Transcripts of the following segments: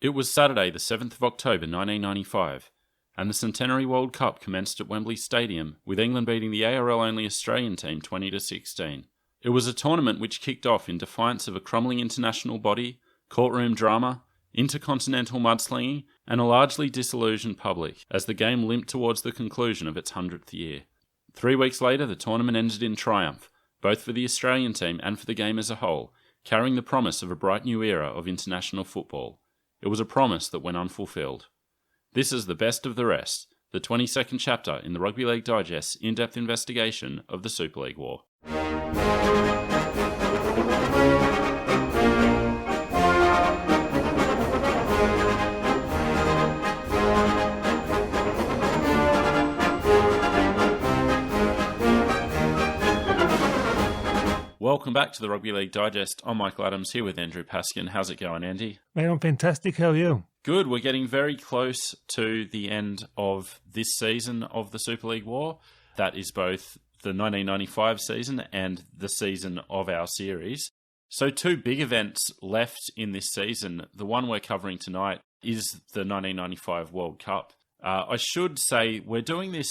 It was Saturday, the 7th of October 1995, and the Centenary World Cup commenced at Wembley Stadium, with England beating the ARL-only Australian team 20-16. It was a tournament which kicked off in defiance of a crumbling international body, courtroom drama, intercontinental mudslinging, and a largely disillusioned public, as the game limped towards the conclusion of its 100th year. 3 weeks later, the tournament ended in triumph, both for the Australian team and for the game as a whole, carrying the promise of a bright new era of international football. It was a promise that went unfulfilled. This is the best of the rest, the 22nd chapter in the Rugby League Digest's in-depth investigation of the Super League War. Welcome back to the Rugby League Digest. I'm Michael Adams here with Andrew Paskin. How's it going, Andy? Mate, I'm fantastic. How are you? Good. We're getting very close to the end of this season of the Super League War. That is both the 1995 season and the season of our series. So 2 big events left in this season. The one we're covering tonight is the 1995 World Cup. I should say we're doing this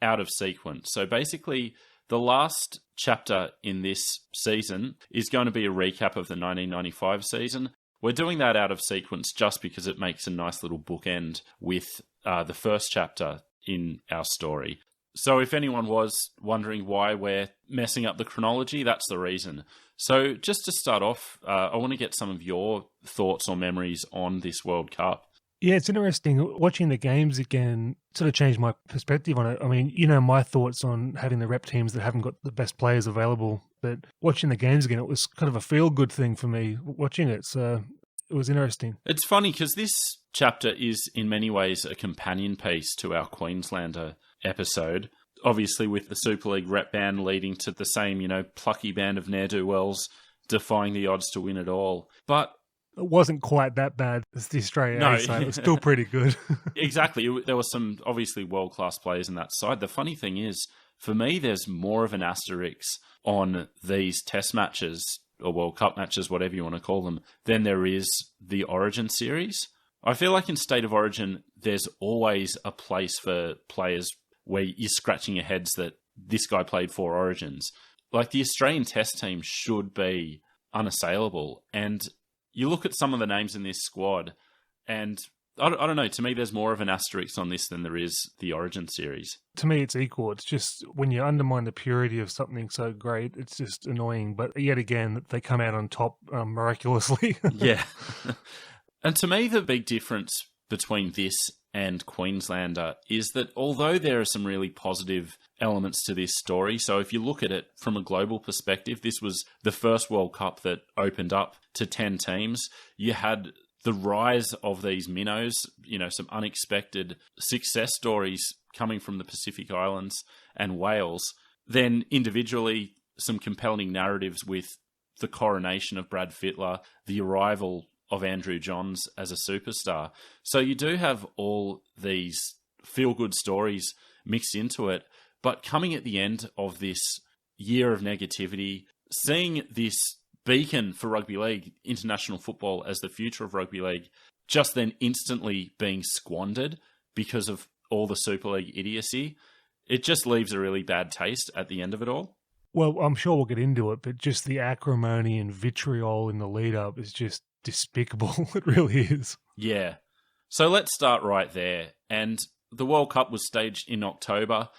out of sequence. So basically, the last chapter in this season is going to be a recap of the 1995 season. We're doing that out of sequence just because it makes a nice little bookend with the first chapter in our story. So if anyone was wondering why we're messing up the chronology, that's the reason. So just to start off, I want to get some of your thoughts or memories on this World Cup. Yeah, it's interesting. Watching the games again sort of changed my perspective on it. I mean, you know my thoughts on having the rep teams that haven't got the best players available, but watching the games again, it was kind of a feel-good thing for me watching it. So it was interesting. It's funny because this chapter is in many ways a companion piece to our Queenslander episode. Obviously with the Super League rep band leading to the same, plucky band of ne'er-do-wells defying the odds to win it all. But it wasn't quite that bad as the Australian A side. It was still pretty good. Exactly. There were some obviously world-class players in that side. The funny thing is, for me, there's more of an asterisk on these test matches or World Cup matches, whatever you want to call them, than there is the Origin series. I feel like in State of Origin, there's always a place for players where you're scratching your heads that this guy played 4 Origins. Like the Australian test team should be unassailable. And you look at some of the names in this squad, and I don't know, to me there's more of an asterisk on this than there is the Origin series. To me it's equal. It's just when you undermine the purity of something so great, it's just annoying. But yet again, they come out on top miraculously. Yeah. And to me the big difference between this and Queenslander is that although there are some really positive elements to this story, so if you look at it from a global perspective, this was the first World Cup that opened up to 10 teams. You had the rise of these minnows, some unexpected success stories coming from the Pacific Islands and Wales. Then individually, some compelling narratives with the coronation of Brad Fittler, the arrival of Andrew Johns as a superstar. So you do have all these feel-good stories mixed into it, but coming at the end of this year of negativity, seeing this beacon for rugby league, international football as the future of rugby league, just then instantly being squandered because of all the Super League idiocy, it just leaves a really bad taste at the end of it all. Well, I'm sure we'll get into it, but just the acrimony and vitriol in the lead-up is just despicable. It really is. Yeah. So let's start right there. And the World Cup was staged in October,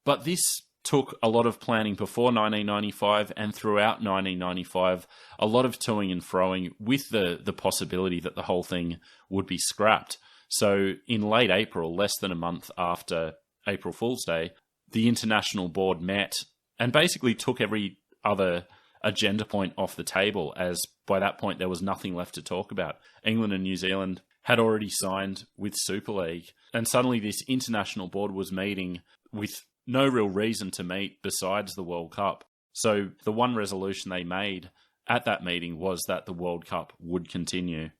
but this took a lot of planning before 1995 and throughout 1995, a lot of toing and froing with the possibility that the whole thing would be scrapped. So in late April, less than a month after April Fool's Day, the international board met and basically took every other agenda point off the table, as by that point there was nothing left to talk about. England and New Zealand had already signed with Super League, and suddenly this international board was meeting with no real reason to meet besides the World Cup. So the one resolution they made at that meeting was that the World Cup would continue.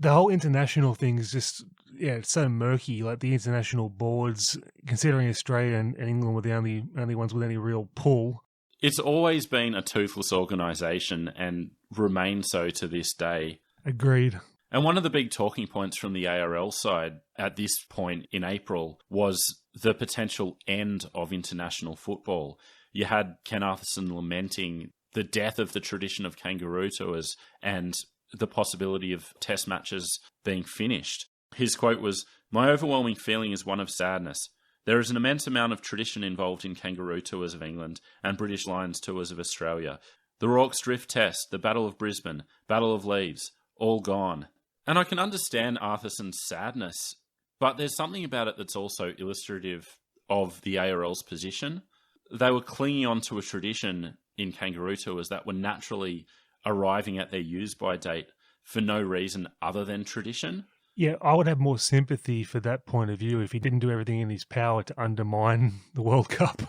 The whole international thing is just, it's so murky. Like the international boards, considering Australia and England were the only ones with any real pull. It's always been a toothless organisation and remains so to this day. Agreed. And one of the big talking points from the ARL side at this point in April was the potential end of international football. You had Ken Arthurson lamenting the death of the tradition of kangaroo tours and the possibility of test matches being finished. His quote was, "My overwhelming feeling is one of sadness. There is an immense amount of tradition involved in kangaroo tours of England and British Lions tours of Australia. The Rorke's Drift Test, the Battle of Brisbane, Battle of Leeds, all gone." And I can understand Arthurson's sadness, but there's something about it that's also illustrative of the ARL's position. They were clinging on to a tradition in kangaroo tours that were naturally arriving at their use-by date for no reason other than tradition. Yeah, I would have more sympathy for that point of view if he didn't do everything in his power to undermine the World Cup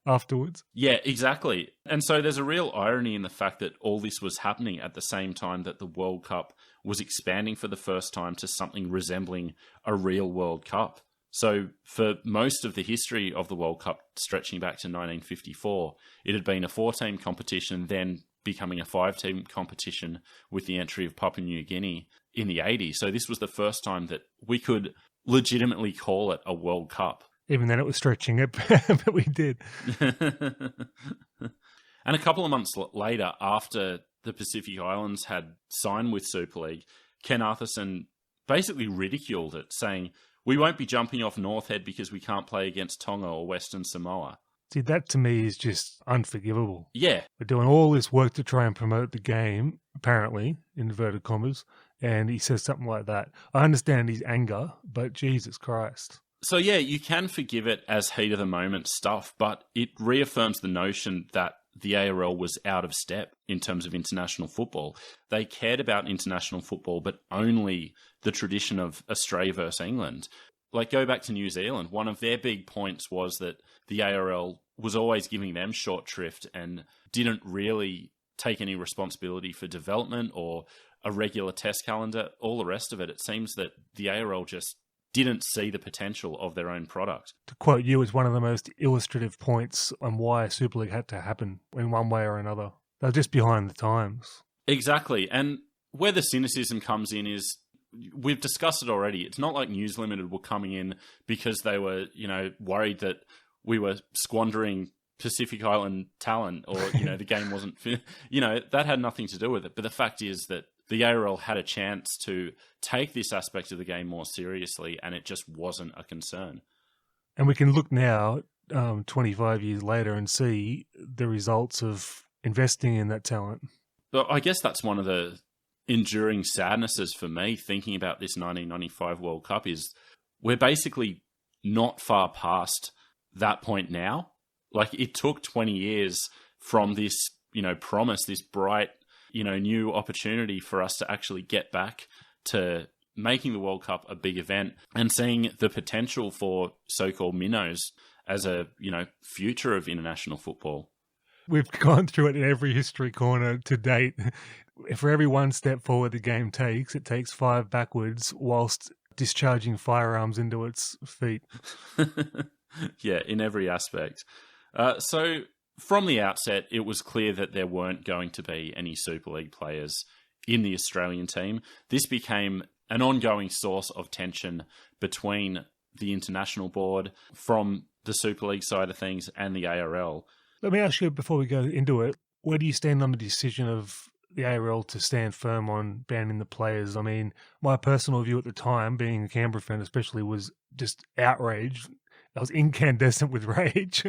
afterwards. Yeah, exactly. And so there's a real irony in the fact that all this was happening at the same time that the World Cup was expanding for the first time to something resembling a real World Cup. So for most of the history of the World Cup, stretching back to 1954, it had been a 4-team competition, then becoming a 5-team competition with the entry of Papua New Guinea in the 80s. So this was the first time that we could legitimately call it a World Cup. Even then it was stretching it, but we did. And a couple of months later, after the Pacific Islands had signed with Super League, Ken Arthurson basically ridiculed it, saying, "We won't be jumping off North Head because we can't play against Tonga or Western Samoa." See, that to me is just unforgivable. Yeah. We're doing all this work to try and promote the game, apparently, in inverted commas, and he says something like that. I understand his anger, but Jesus Christ. So yeah, you can forgive it as heat of the moment stuff, but it reaffirms the notion that the ARL was out of step in terms of international football. They cared about international football, but only the tradition of Australia versus England. Like, go back to New Zealand. One of their big points was that the ARL was always giving them short shrift and didn't really take any responsibility for development or a regular test calendar, all the rest of it. It seems that the ARL just didn't see the potential of their own product. To quote you, it's one of the most illustrative points on why Super League had to happen in one way or another. They're just behind the times. Exactly. And where the cynicism comes in is, we've discussed it already. It's not like News Limited were coming in because they were, worried that we were squandering Pacific Island talent or, the game wasn't, that had nothing to do with it. But the fact is that the ARL had a chance to take this aspect of the game more seriously, and it just wasn't a concern. And we can look now, 25 years later, and see the results of investing in that talent. But I guess that's one of the enduring sadnesses for me thinking about this 1995 World Cup is we're basically not far past that point now. Like, it took 20 years from this, promise, this bright, new opportunity for us to actually get back to making the World Cup a big event and seeing the potential for so-called minnows as a, future of international football. We've gone through it in every history corner to date. For every one step forward the game takes, it takes 5 backwards whilst discharging firearms into its feet. Yeah, in every aspect. So from the outset, it was clear that there weren't going to be any Super League players in the Australian team. This became an ongoing source of tension between the international board from the Super League side of things and the ARL. Let me ask you, before we go into it, where do you stand on the decision of the ARL to stand firm on banning the players? I mean, my personal view at the time, being a Canberra fan especially, was just outrage. I was incandescent with rage.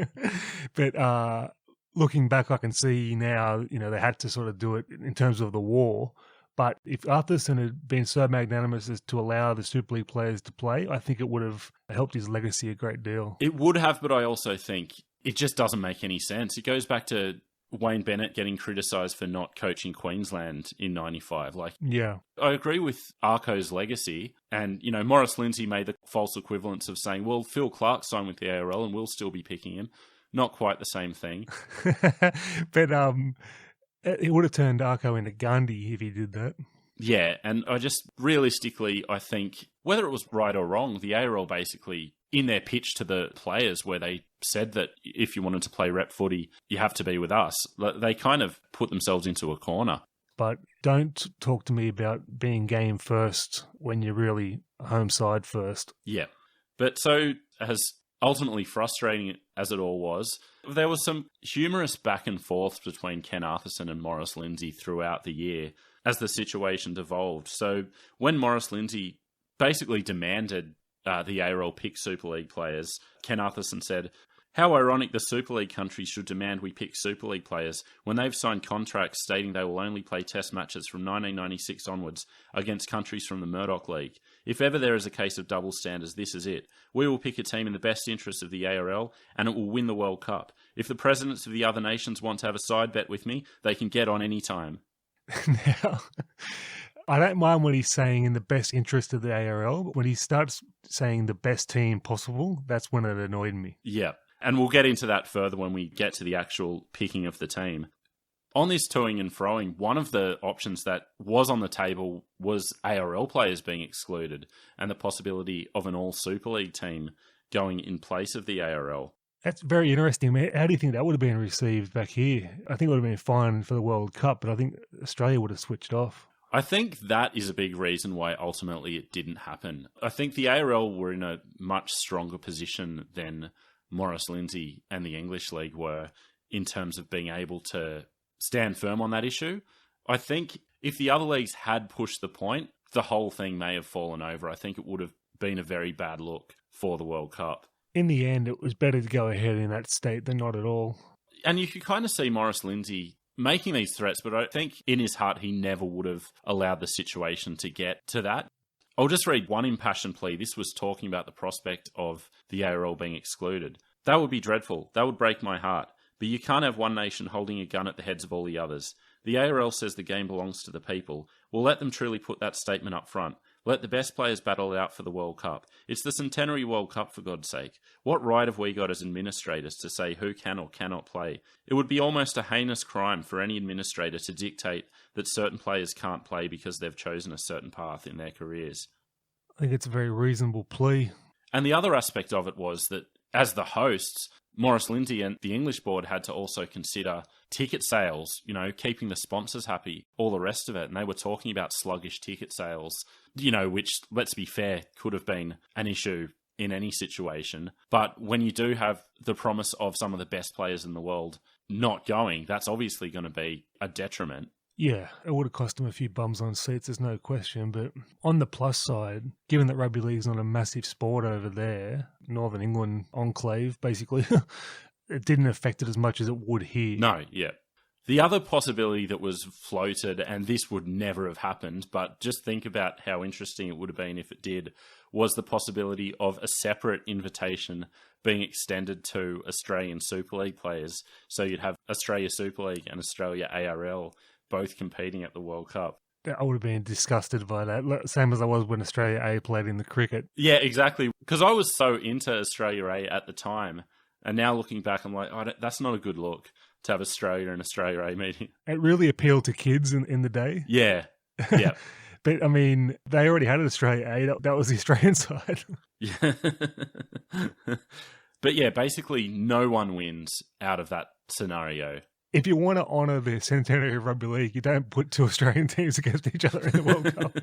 But looking back, I can see now, they had to sort of do it in terms of the war. But if Arthurson had been so magnanimous as to allow the Super League players to play, I think it would have helped his legacy a great deal. It would have, but I also think it just doesn't make any sense. It goes back to Wayne Bennett getting criticised for not coaching Queensland in 95. Yeah. I agree with Arco's legacy. And, Maurice Lindsay made the false equivalence of saying, well, Phil Clark signed with the ARL and we'll still be picking him. Not quite the same thing. But it would have turned Arco into Gandhi if he did that. Yeah, and realistically, I think, whether it was right or wrong, the ARL basically, in their pitch to the players where they said that if you wanted to play rep footy, you have to be with us, they kind of put themselves into a corner. but don't talk to me about being game first when you're really home side first. Yeah. But so, as ultimately frustrating as it all was, there was some humorous back and forth between Ken Arthurson and Maurice Lindsay throughout the year as the situation devolved. So when Maurice Lindsay basically demanded the ARL pick Super League players, Ken Arthurson said, "How ironic the Super League countries should demand we pick Super League players when they've signed contracts stating they will only play test matches from 1996 onwards against countries from the Murdoch League. If ever there is a case of double standards, this is it. We will pick a team in the best interest of the ARL and it will win the World Cup. If the presidents of the other nations want to have a side bet with me, they can get on any time." Now, I don't mind what he's saying in the best interest of the ARL, but when he starts saying the best team possible, that's when it annoyed me. Yeah. And we'll get into that further when we get to the actual picking of the team. On this toing and froing, one of the options that was on the table was ARL players being excluded and the possibility of an all Super League team going in place of the ARL. That's very interesting, man. How do you think that would have been received back here? I think it would have been fine for the World Cup, but I think Australia would have switched off. I think that is a big reason why ultimately it didn't happen. I think the ARL were in a much stronger position than Maurice Lindsay and the English League were in terms of being able to stand firm on that issue. I think if the other leagues had pushed the point, the whole thing may have fallen over. I think it would have been a very bad look for the World Cup. In the end, it was better to go ahead in that state than not at all. And you could kind of see Maurice Lindsay making these threats, but I think in his heart he never would have allowed the situation to get to that. I'll just read one impassioned plea. This was talking about the prospect of the ARL being excluded. "That would be dreadful. That would break my heart. But you can't have one nation holding a gun at the heads of all the others. The ARL says the game belongs to the people. We'll let them truly put that statement up front. Let the best players battle it out for the World Cup. It's the Centenary World Cup, for God's sake. What right have we got as administrators to say who can or cannot play? It would be almost a heinous crime for any administrator to dictate that certain players can't play because they've chosen a certain path in their careers." I think it's a very reasonable plea. And the other aspect of it was that as the hosts, Maurice Lindsay and the English board had to also consider ticket sales, keeping the sponsors happy, all the rest of it. And they were talking about sluggish ticket sales, which, let's be fair, could have been an issue in any situation. But when you do have the promise of some of the best players in the world not going, that's obviously going to be a detriment. Yeah, it would have cost them a few bums on seats, there's no question. But on the plus side, given that rugby league's not a massive sport over there, Northern England enclave, basically, it didn't affect it as much as it would here. No, yeah. The other possibility that was floated, and this would never have happened, but just think about how interesting it would have been if it did, was the possibility of a separate invitation being extended to Australian Super League players. So you'd have Australia Super League and Australia ARL both competing at the World Cup. I would have been disgusted by that, same as I was when Australia A played in the cricket. Yeah, exactly. Because I was so into Australia A at the time, and now looking back, I'm like, that's not a good look to have Australia and Australia A meeting. It really appealed to kids in the day. Yeah, yeah. But, I mean, they already had Australia A. That was the Australian side. Yeah. But yeah, basically no one wins out of that scenario. If you want to honour the centenary of rugby league, you don't put two Australian teams against each other in the World Cup.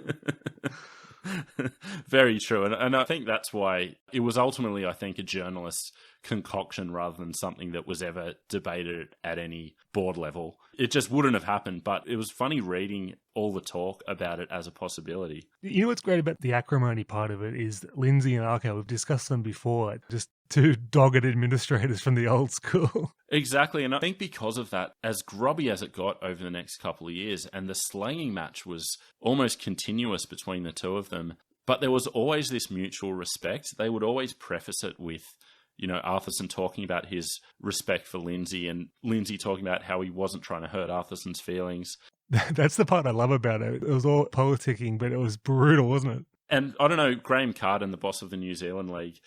Very true. And I think that's why it was ultimately, I think, a journalist's concoction rather than something that was ever debated at any board level. It just wouldn't have happened, but it was funny reading all the talk about it as a possibility. You know what's great about the acrimony part of it is that Lindsay and Arco, we've discussed them before, just two dogged administrators from the old school. Exactly, and I think because of that, as grubby as it got over the next couple of years, and the slanging match was almost continuous between the two of them, but there was always this mutual respect. They would always preface it with, Arthurson talking about his respect for Lindsay, and Lindsay talking about how he wasn't trying to hurt Arthurson's feelings. That's the part I love about it. It was all politicking, but it was brutal, wasn't it? And I don't know, Graham Carden, the boss of the New Zealand League,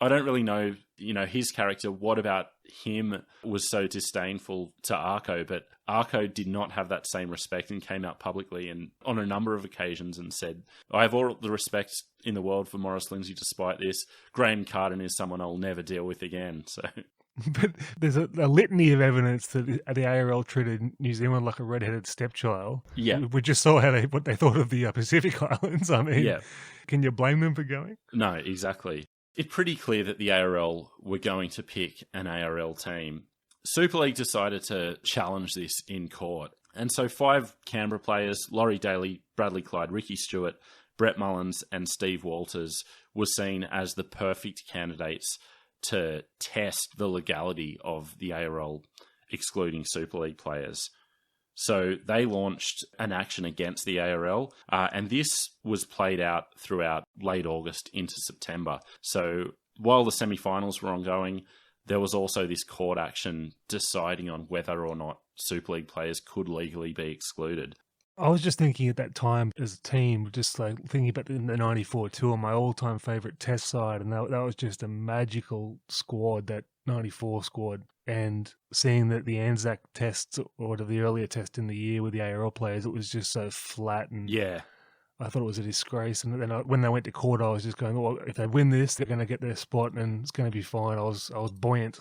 I don't really know, his character. What about him was so disdainful to Arco? But Arco did not have that same respect and came out publicly and on a number of occasions and said, "I have all the respect in the world for Maurice Lindsay despite this. Graham Carden is someone I'll never deal with again." So But there's a litany of evidence that the ARL treated New Zealand like a red-headed stepchild. Yeah. We just saw what they thought of the Pacific Islands. I mean, Yeah. can you blame them for going? No, exactly. It's pretty clear that the ARL were going to pick an ARL team. Super League decided to challenge this in court. And so 5 Canberra players, Laurie Daly, Bradley Clyde, Ricky Stewart, Brett Mullins and Steve Walters, were seen as the perfect candidates to test the legality of the ARL excluding Super League players. So they launched an action against the ARL, and this was played out throughout late August into September. So while the semi-finals were ongoing, there was also this court action deciding on whether or not Super League players could legally be excluded. I was just thinking at that time as a team, just like thinking about the 94 tour, my all-time favourite test side, and that was just a magical squad, that 94 squad. And seeing that the Anzac tests, or the earlier test in the year with the ARL players, it was just so flat, and Yeah. I thought it was a disgrace. And then when they went to court, I was just going, well, if they win this, they're going to get their spot and it's going to be fine. I was buoyant.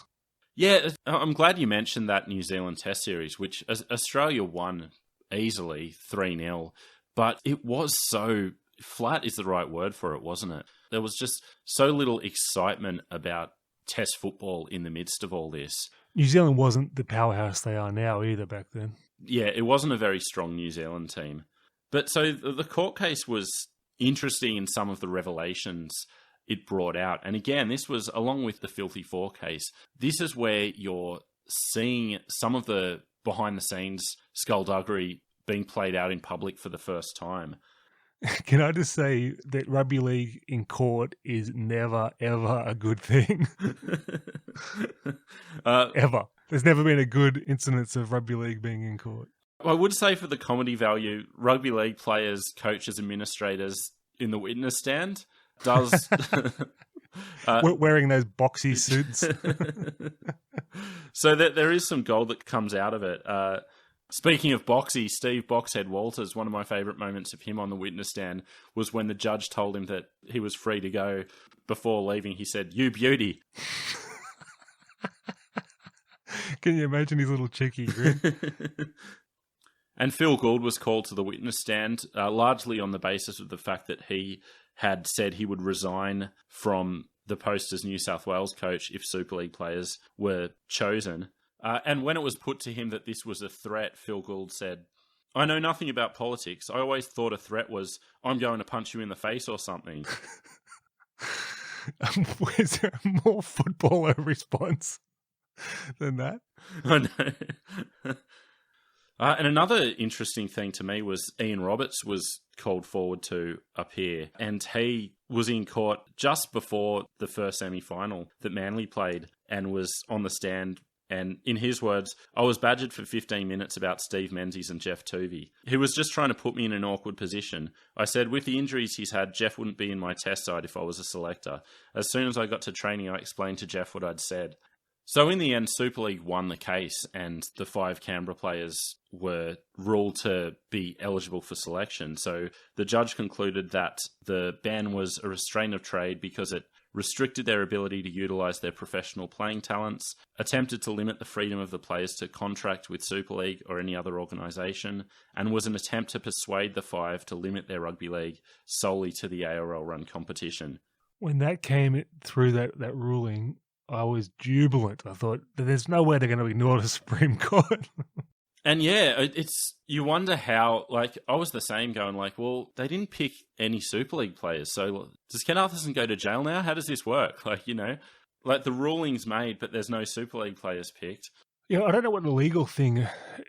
Yeah, I'm glad you mentioned that New Zealand test series, which Australia won easily 3-0, but it was so flat is the right word for it, wasn't it? There was just so little excitement about test football in the midst of all this. New Zealand wasn't the powerhouse they are now either back then. Yeah, it wasn't a very strong New Zealand team. But so the court case was interesting in some of the revelations it brought out. And again, this was along with the Filthy Four case. This is where you're seeing some of the behind the scenes skullduggery being played out in public for the first time. Can I just say that rugby league in court is never, ever a good thing? Ever. There's never been a good incidence of rugby league being in court. I would say for the comedy value, rugby league players, coaches, administrators in the witness stand does... wearing those boxy suits. So that there is some gold that comes out of it. Speaking of boxy, Steve Boxhead Walters, one of my favourite moments of him on the witness stand was when the judge told him that he was free to go. Before leaving, he said, "You beauty." Can you imagine his little cheeky grin? And Phil Gould was called to the witness stand, largely on the basis of the fact that he had said he would resign from the post as New South Wales coach if Super League players were chosen. And when it was put to him that this was a threat, Phil Gould said, "I know nothing about politics. I always thought a threat was, I'm going to punch you in the face or something." Is there a more footballer response than that? I know. And another interesting thing to me was Ian Roberts was called forward to appear, and he was in court just before the first semi-final that Manly played and was on the stand. And in his words, "I was badgered for 15 minutes about Steve Menzies and Jeff Tuvey. He was just trying to put me in an awkward position. I said, with the injuries he's had, Jeff wouldn't be in my test side if I was a selector. As soon as I got to training, I explained to Jeff what I'd said." So in the end, Super League won the case and the 5 Canberra players were ruled to be eligible for selection. So the judge concluded that the ban was a restraint of trade because it restricted their ability to utilise their professional playing talents, attempted to limit the freedom of the players to contract with Super League or any other organisation, and was an attempt to persuade the 5 to limit their rugby league solely to the ARL-run competition. When that came through, that ruling, I was jubilant. I thought, there's no way they're going to ignore the Supreme Court. And yeah, it's you wonder how, like, I was the same going like, well, they didn't pick any Super League players. So does Ken Arthurson go to jail now? How does this work? Like, you know, like the ruling's made, but there's no Super League players picked. Yeah, I don't know what the legal thing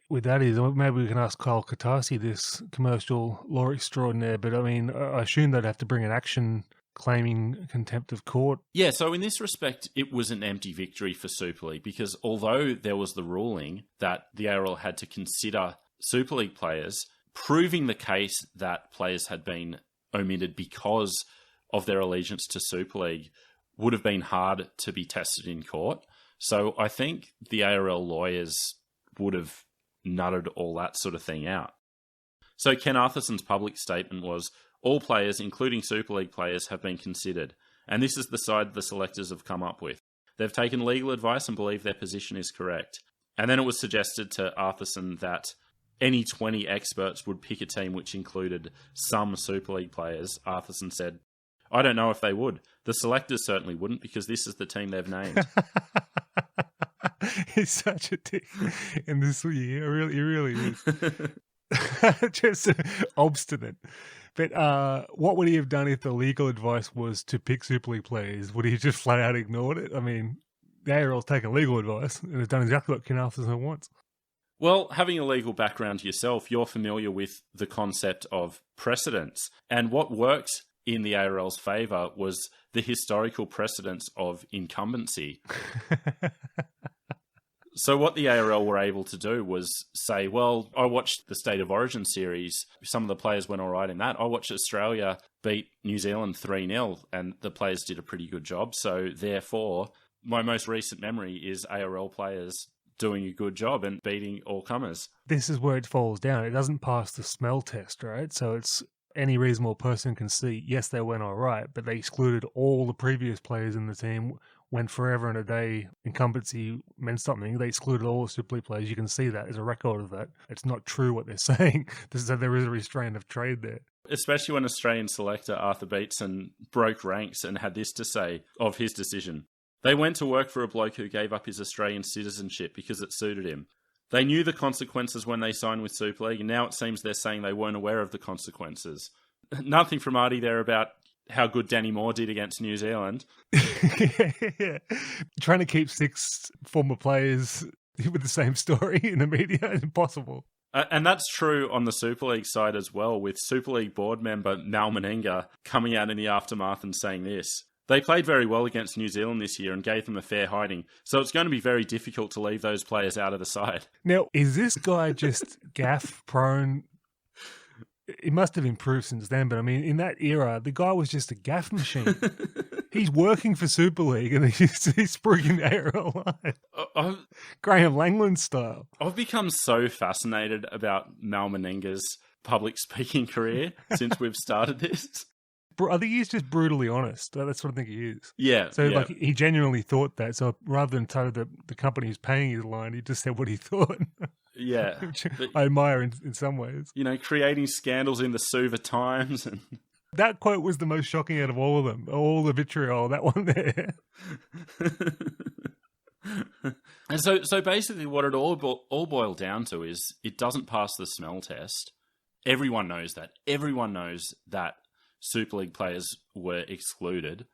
with that is. Maybe we can ask Kyle Katasi, this commercial law extraordinaire. But I mean, I assume they'd have to bring an action claiming contempt of court. Yeah, so in this respect, it was an empty victory for Super League because although there was the ruling that the ARL had to consider Super League players, proving the case that players had been omitted because of their allegiance to Super League would have been hard to be tested in court. So I think the ARL lawyers would have nutted all that sort of thing out. So Ken Arthurson's public statement was, "All players, including Super League players, have been considered, and this is the side the selectors have come up with. They've taken legal advice and believe their position is correct. And then it was suggested to Arthurson that any 20 experts would pick a team which included some Super League players. Arthurson said, I don't know if they would. The selectors certainly wouldn't because this is the team they've named. He's such a dick in this year. He really is. Just obstinate. But what would he have done if the legal advice was to pick Super League players? Would he just flat out ignored it? I mean, the ARL's taken legal advice and has done exactly what Ken Arthurson wants. Well, having a legal background yourself, you're familiar with the concept of precedence. And what worked in the ARL's favour was the historical precedence of incumbency. So what the ARL were able to do was say, well, I watched the State of Origin series. Some of the players went all right in that. I watched Australia beat New Zealand 3-0 and the players did a pretty good job. So therefore, my most recent memory is ARL players doing a good job and beating all comers. This is where it falls down. It doesn't pass the smell test, right? So it's any reasonable person can see, yes, they went all right, but they excluded all the previous players in the team when forever and a day incumbency meant something. They excluded all the Super League players. You can see that. There's a record of that. It's not true what they're saying. There is a restraint of trade there. Especially when Australian selector Arthur Beetson broke ranks and had this to say of his decision. They went to work for a bloke who gave up his Australian citizenship because it suited him. They knew the consequences when they signed with Super League, and now it seems they're saying they weren't aware of the consequences. Nothing from Artie there about how good Danny Moore did against New Zealand. Yeah. Trying to keep 6 former players with the same story in the media is impossible. And that's true on the Super League side as well, with Super League board member Mal Menenga coming out in the aftermath and saying this. They played very well against New Zealand this year and gave them a fair hiding, so it's going to be very difficult to leave those players out of the side. Now, is this guy just gaff-prone? It must have improved since then, but I mean, in that era, the guy was just a gaff machine. He's working for Super League and he's spruiking the ARL line. Graham Langland style. I've become so fascinated about Mal Menenga's public speaking career since we've started this. I think he's just brutally honest. That's what I think he is. Yeah. So like he genuinely thought that. So rather than tell the company who's paying his line, he just said what he thought. Yeah. Which I admire in some ways. You know, creating scandals in the Suva Times. And that quote was the most shocking out of all of them. All the vitriol, that one there. And so basically what it all boiled down to is it doesn't pass the smell test. Everyone knows that. Everyone knows that Super League players were excluded.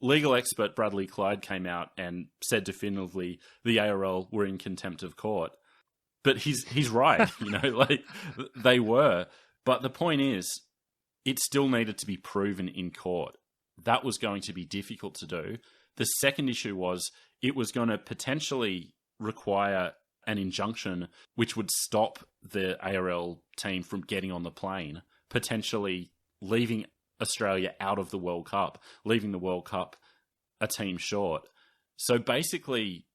Legal expert Bradley Clyde came out and said definitively the ARL were in contempt of court. But he's right, you know, like they were. But the point is, it still needed to be proven in court. That was going to be difficult to do. The second issue was it was going to potentially require an injunction which would stop the ARL team from getting on the plane, potentially leaving Australia out of the World Cup, leaving the World Cup a team short. So basically,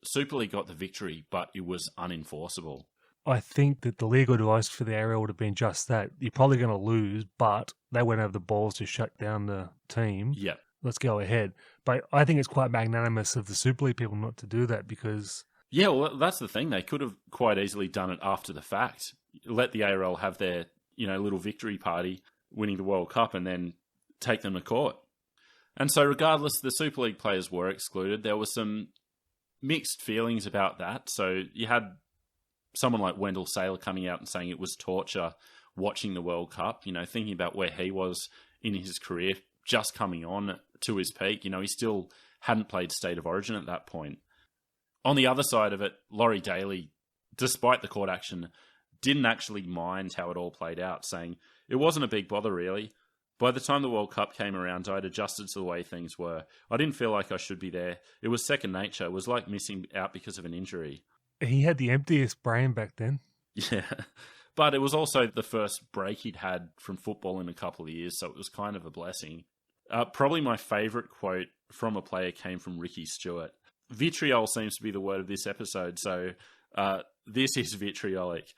Super League got the victory, but it was unenforceable. I think that the legal advice for the ARL would have been just that. You're probably going to lose, but they won't have the balls to shut down the team. Yeah. Let's go ahead. But I think it's quite magnanimous of the Super League people not to do that because... Yeah, well, that's the thing. They could have quite easily done it after the fact. Let the ARL have their, you know, little victory party, winning the World Cup, and then take them to court. And so regardless, the Super League players were excluded. There were some mixed feelings about that. So you had someone like Wendell Saylor coming out and saying it was torture watching the World Cup, you know, thinking about where he was in his career, just coming on to his peak. You know, he still hadn't played State of Origin at that point. On the other side of it, Laurie Daly, despite the court action, didn't actually mind how it all played out, saying, it wasn't a big bother, really. By the time the World Cup came around, I'd adjusted to the way things were. I didn't feel like I should be there. It was second nature. It was like missing out because of an injury. He had the emptiest brain back then. Yeah. But it was also the first break he'd had from football in a couple of years, so it was kind of a blessing. Probably my favourite quote from a player came from Ricky Stewart. Vitriol seems to be the word of this episode, so this is vitriolic.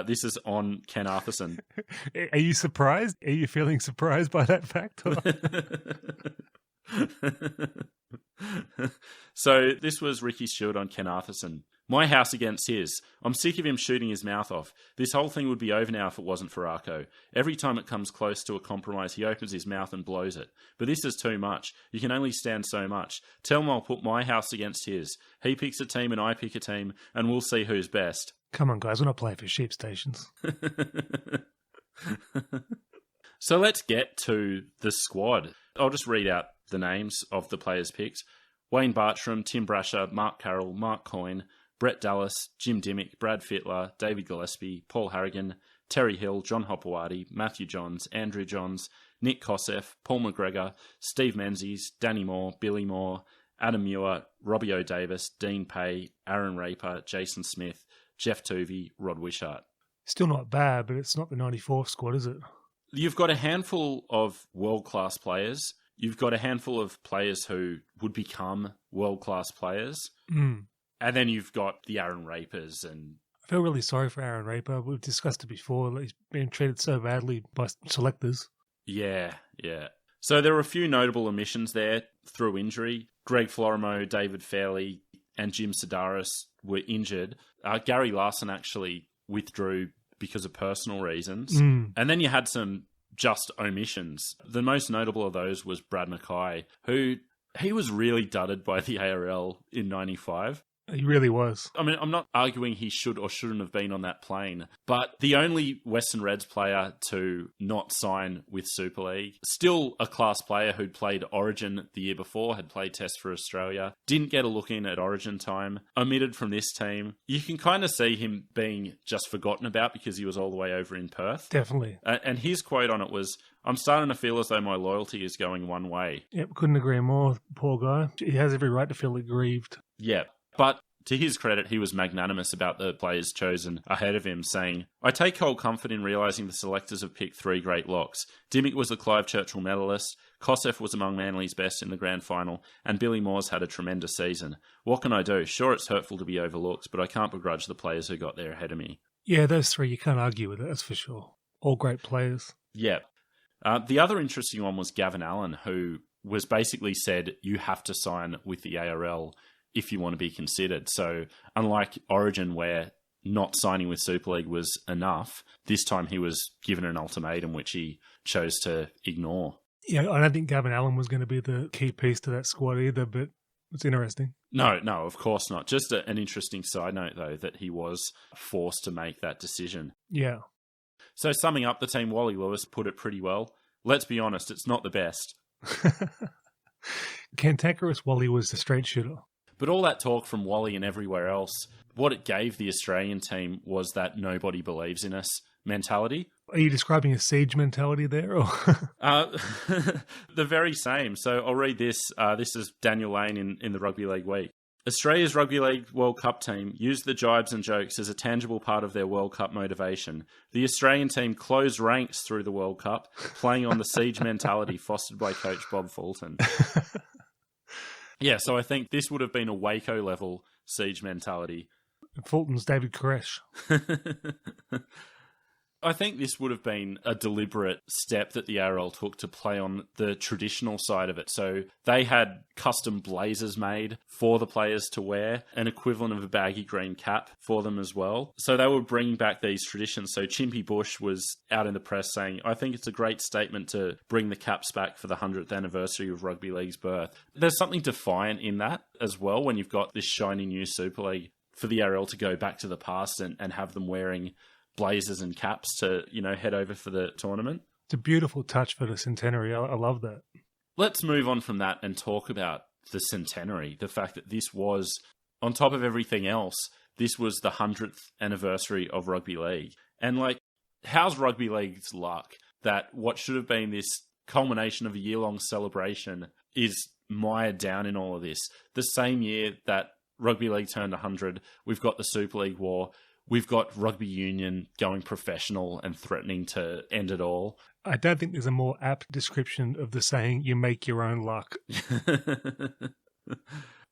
This is on Ken Arthurson. Are you surprised? Are you feeling surprised by that fact? So this was Ricky Stewart on Ken Arthurson. My house against his. I'm sick of him shooting his mouth off. This whole thing would be over now if it wasn't for Arco. Every time it comes close to a compromise, he opens his mouth and blows it. But this is too much. You can only stand so much. Tell him I'll put my house against his. He picks a team and I pick a team, and we'll see who's best. Come on, guys. We're not playing for sheep stations. So let's get to the squad. I'll just read out the names of the players picked. Wayne Bartram, Tim Brasher, Mark Carroll, Mark Coyne, Brett Dallas, Jim Dimmick, Brad Fittler, David Gillespie, Paul Harrigan, Terry Hill, John Hopewadi, Matthew Johns, Andrew Johns, Nick Kosef, Paul McGregor, Steve Menzies, Danny Moore, Billy Moore, Adam Muir, Robbie O'Davis, Dean Pay, Aaron Raper, Jason Smith, Jeff Tuvey, Rod Wishart. Still not bad, but it's not the 94th squad, is it? You've got a handful of world-class players. You've got a handful of players who would become world-class players. Mm. And then you've got the Aaron Rapers. And I feel really sorry for Aaron Raper. We've discussed it before. He's been treated so badly by selectors. Yeah. So there were a few notable omissions there through injury. Greg Florimo, David Fairley, and Jim Sedaris were injured. Gary Larson actually withdrew because of personal reasons. Mm. And then you had some just omissions. The most notable of those was Brad Mackay, who he was really dudded by the ARL in 95. He really was. I mean, I'm not arguing he should or shouldn't have been on that plane, but the only Western Reds player to not sign with Super League, still a class player who'd played Origin the year before, had played Test for Australia, didn't get a look in at Origin time, omitted from this team. You can kind of see him being just forgotten about because he was all the way over in Perth. Definitely. And his quote on it was, "I'm starting to feel as though my loyalty is going one way." Yep, couldn't agree more. Poor guy. He has every right to feel aggrieved. Yeah. But to his credit, he was magnanimous about the players chosen ahead of him, saying, "I take whole comfort in realising the selectors have picked three great locks. Dimmick was the Clive Churchill medalist, Kosef was among Manly's best in the grand final, and Billy Moore's had a tremendous season. What can I do? Sure, it's hurtful to be overlooked, but I can't begrudge the players who got there ahead of me." Yeah, those three, you can't argue with it, that's for sure. All great players. Yeah. The other interesting one was Gavin Allen, who was basically said, you have to sign with the ARL if you want to be considered. So unlike Origin, where not signing with Super League was enough, this time he was given an ultimatum which he chose to ignore. Yeah, I don't think Gavin Allen was going to be the key piece to that squad either, but it's interesting. No, of course not. Just an interesting side note, though, that he was forced to make that decision. Yeah. So summing up the team, Wally Lewis put it pretty well. Let's be honest, it's not the best. Cantankerous Wally was the straight shooter. But all that talk from Wally and everywhere else, what it gave the Australian team was that nobody believes in us mentality. Are you describing a siege mentality there? Or? The very same. So I'll read this. This is Daniel Lane in the Rugby League Week. Australia's Rugby League World Cup team used the jibes and jokes as a tangible part of their World Cup motivation. The Australian team closed ranks through the World Cup, playing on the siege mentality fostered by coach Bob Fulton. Yeah, so I think this would have been a Waco-level siege mentality. Fulton's David Koresh. I think this would have been a deliberate step that the ARL took to play on the traditional side of it. So they had custom blazers made for the players to wear, an equivalent of a baggy green cap for them as well. So they were bringing back these traditions. So Chimpy Bush was out in the press saying, "I think it's a great statement to bring the caps back for the 100th anniversary of Rugby League's birth." There's something defiant in that as well when you've got this shiny new Super League for the ARL to go back to the past and have them wearing blazers and caps to, head over for the tournament. It's a beautiful touch for the Centenary. I love that. Let's move on from that and talk about the Centenary. The fact that this was, on top of everything else, this was the 100th anniversary of Rugby League. And how's Rugby League's luck that what should have been this culmination of a year-long celebration is mired down in all of this? The same year that Rugby League turned 100, we've got the Super League war. We've got rugby union going professional and threatening to end it all. I don't think there's a more apt description of the saying, you make your own luck.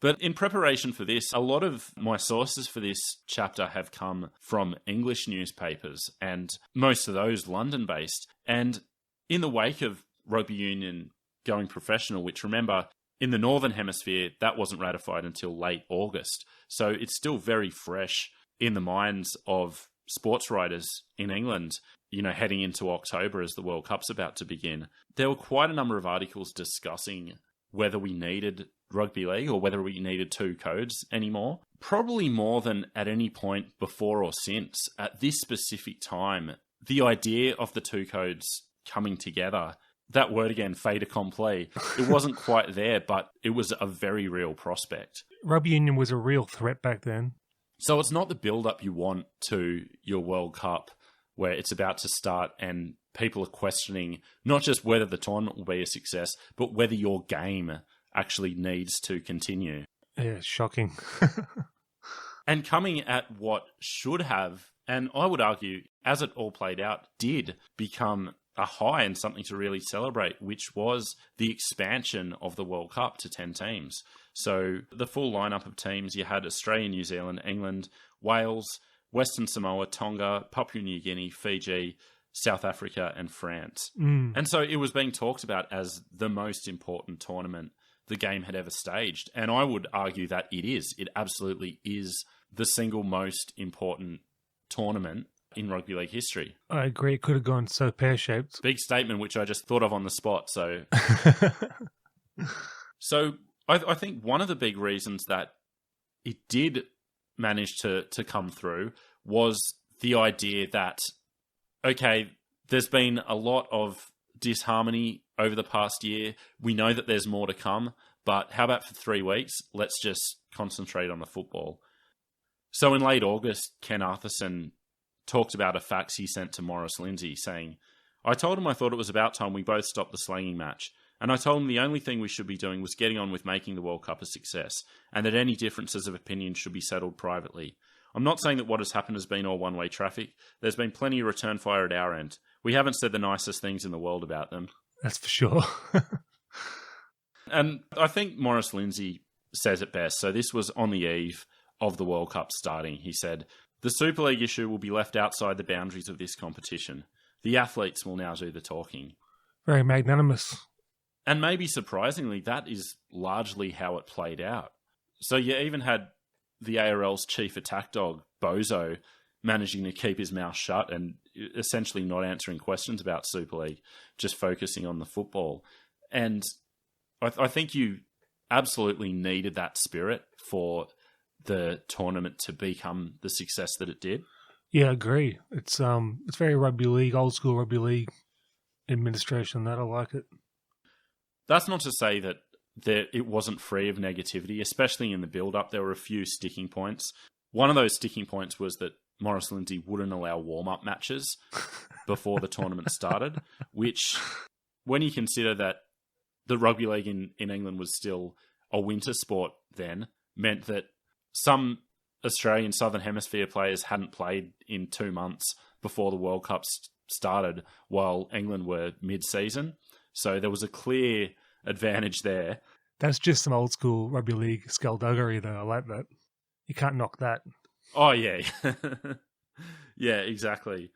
But in preparation for this, a lot of my sources for this chapter have come from English newspapers, and most of those London-based. And in the wake of rugby union going professional, which remember, in the Northern Hemisphere, that wasn't ratified until late August. So it's still very fresh in the minds of sports writers in England, heading into October as the World Cup's about to begin. There were quite a number of articles discussing whether we needed rugby league or whether we needed two codes anymore. Probably more than at any point before or since. At this specific time, the idea of the two codes coming together, that word again, fait accompli, it wasn't quite there, but it was a very real prospect. Rugby union was a real threat back then. So it's not the build-up you want to your World Cup where it's about to start and people are questioning not just whether the tournament will be a success, but whether your game actually needs to continue. Yeah, shocking. And coming at what should have, and I would argue, as it all played out, did become a high and something to really celebrate, which was the expansion of the World Cup to 10 teams. So the full lineup of teams, you had Australia, New Zealand, England, Wales, Western Samoa, Tonga, Papua New Guinea, Fiji, South Africa, and France. And so it was being talked about as the most important tournament the game had ever staged. And I would argue that it is. It absolutely is the single most important tournament in rugby league history. I agree. It could have gone so pear-shaped. Big statement, which I just thought of on the spot. So, I think one of the big reasons that it did manage to come through was the idea that, okay, there's been a lot of disharmony over the past year. We know that there's more to come, but how about for 3 weeks? Let's just concentrate on the football. So in late August, Ken Arthurson talked about a fax he sent to Lindsay saying, I told him I thought it was about time we both stopped the slanging match. And I told him the only thing we should be doing was getting on with making the World Cup a success, and that any differences of opinion should be settled privately. I'm not saying that what has happened has been all one-way traffic. There's been plenty of return fire at our end. We haven't said the nicest things in the world about them. That's for sure. And I think Lindsay says it best. So this was on the eve of the World Cup starting. He said, the Super League issue will be left outside the boundaries of this competition. The athletes will now do the talking. Very magnanimous. And maybe surprisingly, that is largely how it played out. So you even had the ARL's chief attack dog, Bozo, managing to keep his mouth shut and essentially not answering questions about Super League, just focusing on the football. And I think you absolutely needed that spirit for the tournament to become the success that it did. Yeah, I agree. It's very rugby league, old school rugby league administration. That I like it. That's not to say that it wasn't free of negativity, especially in the build-up. There were a few sticking points. One of those sticking points was that Lindsay wouldn't allow warm-up matches before the tournament started, which, when you consider that the rugby league in England was still a winter sport then, meant that some Australian Southern Hemisphere players hadn't played in 2 months before the World Cup started, while England were mid-season. So there was a clear advantage there. That's just some old school rugby league skullduggery, though. I like that. You can't knock that. Oh, yeah. Yeah, exactly.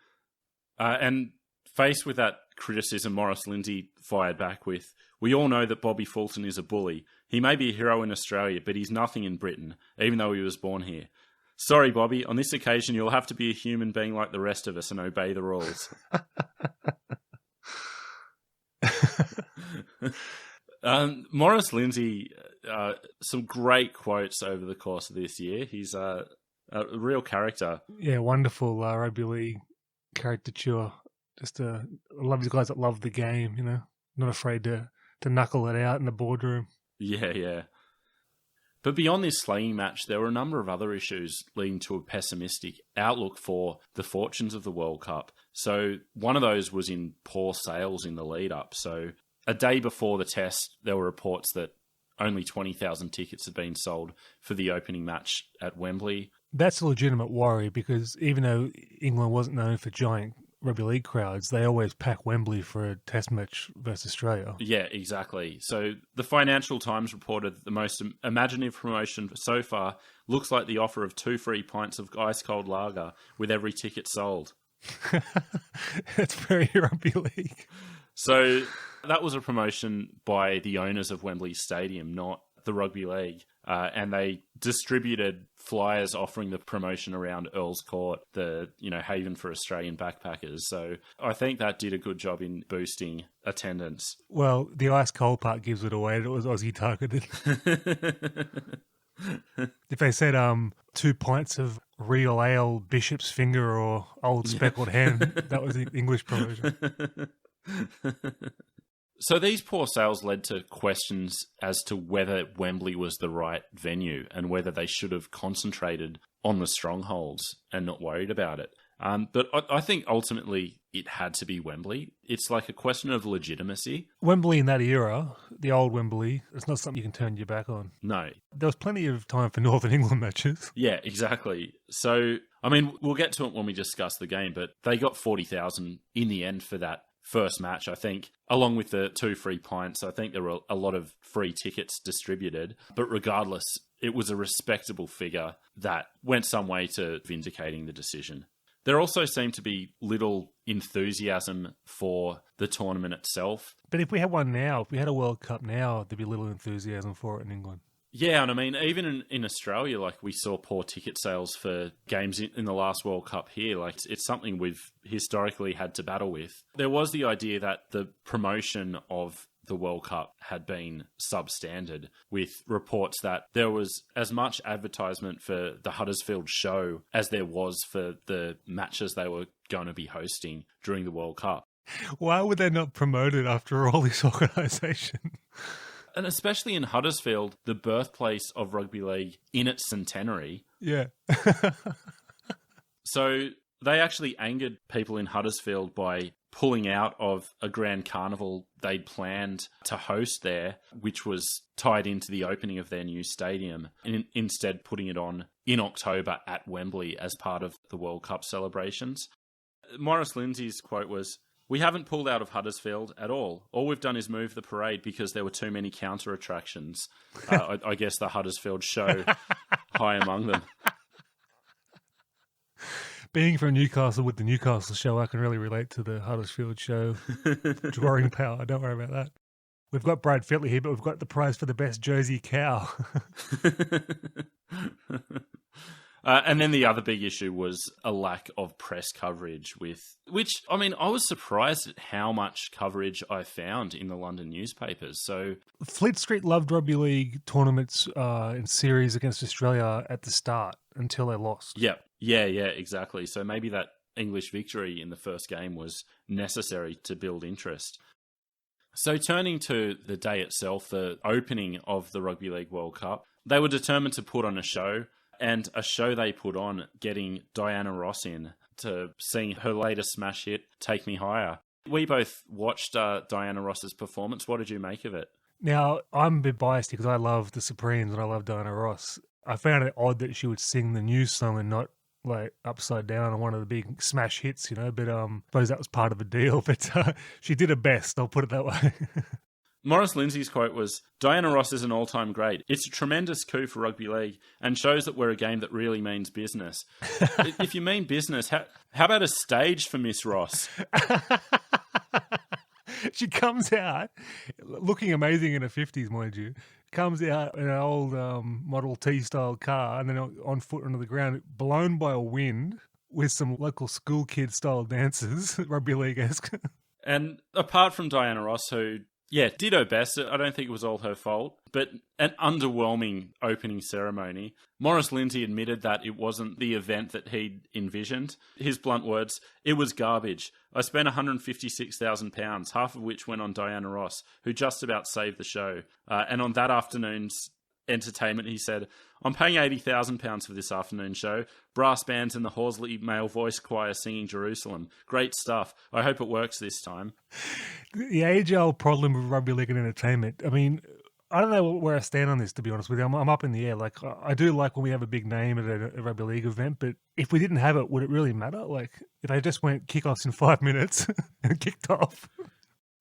And faced with that criticism, Lindsay fired back with, we all know that Bobby Fulton is a bully. He may be a hero in Australia, but he's nothing in Britain, even though he was born here. Sorry, Bobby. On this occasion, you'll have to be a human being like the rest of us and obey the rules. Lindsay, some great quotes over the course of this year. He's a real character. Yeah, wonderful rugby league caricature. I love these guys that love the game, not afraid to knuckle it out in the boardroom. Yeah. But beyond this slanging match, there were a number of other issues leading to a pessimistic outlook for the fortunes of the World Cup. So one of those was in poor sales in the lead up. So a day before the test, there were reports that only 20,000 tickets had been sold for the opening match at Wembley. That's a legitimate worry because even though England wasn't known for giant rugby league crowds, they always pack Wembley for a test match versus Australia. Yeah, exactly. So the Financial Times reported that the most imaginative promotion so far looks like the offer of 2 free pints of ice-cold lager with every ticket sold. That's very rugby league. So that was a promotion by the owners of Wembley Stadium, not the Rugby League. And they distributed flyers offering the promotion around Earl's Court, the haven for Australian backpackers. So I think that did a good job in boosting attendance. Well, the ice cold part gives it away. It was Aussie targeted. If they said 2 pints of real ale, Bishop's Finger, or Old Speckled Hen, that was the English promotion. So these poor sales led to questions as to whether Wembley was the right venue and whether they should have concentrated on the strongholds and not worried about it. But I think ultimately it had to be Wembley. It's like a question of legitimacy. Wembley in that era, the old Wembley, it's not something you can turn your back on. No. There was plenty of time for Northern England matches. Yeah, exactly. So, I mean, we'll get to it when we discuss the game, but they got 40,000 in the end for that first match, I think, along with the 2 free pints. I think there were a lot of free tickets distributed, but regardless, it was a respectable figure that went some way to vindicating the decision. There also seemed to be little enthusiasm for the tournament itself. But if we had one now, if we had a World Cup now, there'd be little enthusiasm for it in England. Yeah, and I mean, even in Australia, like we saw poor ticket sales for games in the last World Cup here. Like it's something we've historically had to battle with. There was the idea that the promotion of the World Cup had been substandard, with reports that there was as much advertisement for the Huddersfield show as there was for the matches they were going to be hosting during the World Cup. Why would they not promote it after all this organisation? And especially in Huddersfield, the birthplace of rugby league in its centenary. Yeah. So they actually angered people in Huddersfield by pulling out of a grand carnival they'd planned to host there, which was tied into the opening of their new stadium, and instead putting it on in October at Wembley as part of the World Cup celebrations. Maurice Lindsay's quote was, "We haven't pulled out of Huddersfield at all. All we've done is move the parade because there were too many counter attractions." I guess the Huddersfield show high among them. Being from Newcastle with the Newcastle show, I can really relate to the Huddersfield show. Drawing power, don't worry about that. We've got Brad Fittler here, but we've got the prize for the best Jersey cow. And then the other big issue was a lack of press coverage which, I mean, I was surprised at how much coverage I found in the London newspapers. So Fleet Street loved rugby league tournaments and series against Australia at the start until they lost. Yeah, exactly. So maybe that English victory in the first game was necessary to build interest. So turning to the day itself, the opening of the Rugby League World Cup, they were determined to put on a show. And a show they put on, getting Diana Ross in to sing her latest smash hit, Take Me Higher. We both watched Diana Ross's performance. What did you make of it? Now, I'm a bit biased because I love the Supremes and I love Diana Ross. I found it odd that she would sing the new song and not like upside down on one of the big smash hits, but I suppose that was part of the deal. But she did her best, I'll put it that way. Maurice Lindsay's quote was, "Diana Ross is an all-time great. It's a tremendous coup for rugby league and shows that we're a game that really means business." If you mean business, how about a stage for Miss Ross? She comes out looking amazing in her 50s, mind you. Comes out in an old Model T style car and then on foot onto the ground, blown by a wind with some local school kid style dances, rugby league-esque. And apart from Diana Ross, who did her best. I don't think it was all her fault, but an underwhelming opening ceremony. Maurice Lindsay admitted that it wasn't the event that he'd envisioned. His blunt words, "It was garbage. I spent £156,000, half of which went on Diana Ross, who just about saved the show. And on that afternoon's entertainment," he said, "I'm paying £80,000 for this afternoon show. Brass bands and the Horsley Male Voice Choir singing Jerusalem. Great stuff. I hope it works this time." The age-old problem with rugby league and entertainment. I mean, I don't know where I stand on this, to be honest with you. I'm up in the air. Like, I do like when we have a big name at a rugby league event, but if we didn't have it, would it really matter? Like, if they just went kickoffs in 5 minutes and kicked off.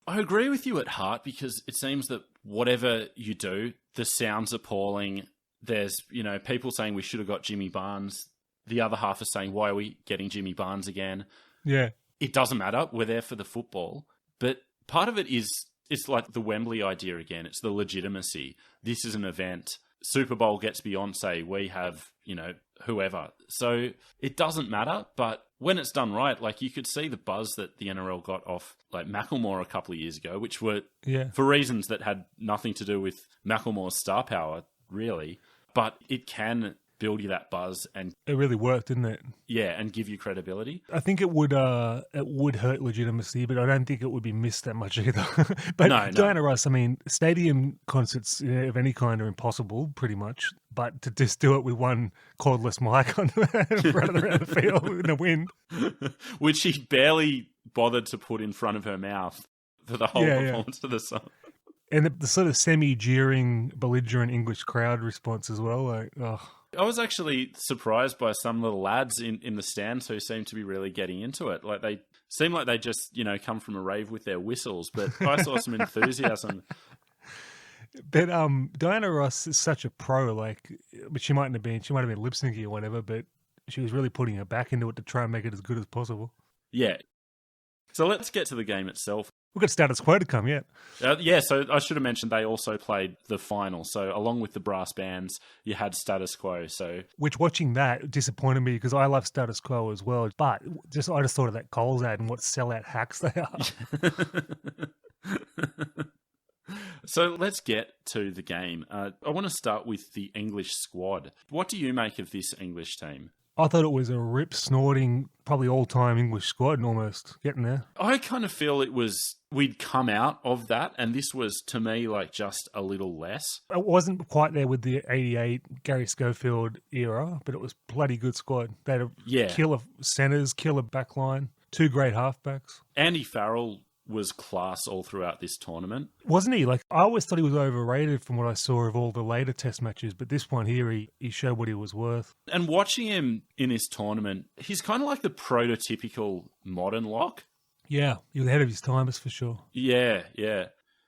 I agree with you at heart because it seems that whatever you do, the sound's appalling. There's, people saying we should have got Jimmy Barnes. The other half is saying, why are we getting Jimmy Barnes again? Yeah. It doesn't matter. We're there for the football. But part of it is, it's like the Wembley idea again. It's the legitimacy. This is an event. Super Bowl gets Beyonce. We have, whoever. So it doesn't matter, but when it's done right, like you could see the buzz that the NRL got off like Macklemore a couple of years ago, which were for reasons that had nothing to do with Macklemore's star power, really. But it can build you that buzz, and it really worked, didn't it? Yeah, and give you credibility. I think it would hurt legitimacy, but I don't think it would be missed that much either. But no. Diana Ross, I mean, stadium concerts of any kind are impossible, pretty much. But to just do it with one cordless mic on in front of the field in the wind, which she barely bothered to put in front of her mouth for the whole performance of the song. And the sort of semi-jeering, belligerent English crowd response as well. Like, I was actually surprised by some little lads in the stands who seemed to be really getting into it. Like they seem like they just, come from a rave with their whistles, but I saw some enthusiasm. But Diana Ross is such a pro, but she might have been lip syncing or whatever, but she was really putting her back into it to try and make it as good as possible. Yeah. So let's get to the game itself. We've got status quo to come yet. So I should have mentioned they also played the final. So along with the brass bands, you had status quo. Which watching that disappointed me because I love status quo as well. But I just thought of that Coles ad and what sellout hacks they are. So let's get to the game. I want to start with the English squad. What do you make of this English team? I thought it was a rip-snorting, probably all-time English squad almost, getting there. I kind of feel we'd come out of that, and this was, to me, like just a little less. It wasn't quite there with the 88 Gary Schofield era, but it was a bloody good squad. They had killer centres, killer backline, two great halfbacks. Andy Farrell was class all throughout this tournament. Wasn't he? Like, I always thought he was overrated from what I saw of all the later test matches, but this one here, he showed what he was worth. And watching him in this tournament, he's kind of like the prototypical modern lock. Yeah, he was ahead of his time, that's for sure. Yeah.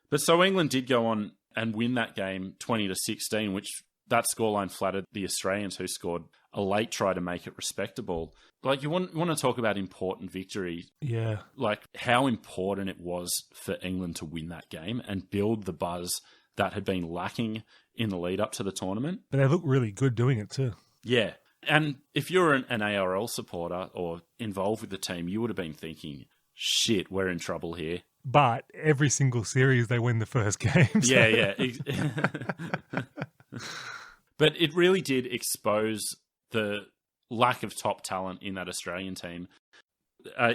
But so England did go on and win that game 20-16, which that scoreline flattered the Australians who scored a late try to make it respectable. Like, you want to talk about important victory. Yeah. Like, how important it was for England to win that game and build the buzz that had been lacking in the lead up to the tournament. But they look really good doing it too. Yeah. And if you're an ARL supporter or involved with the team, you would have been thinking, shit, we're in trouble here. But every single series, they win the first game. So. Yeah. But it really did expose the lack of top talent in that Australian team.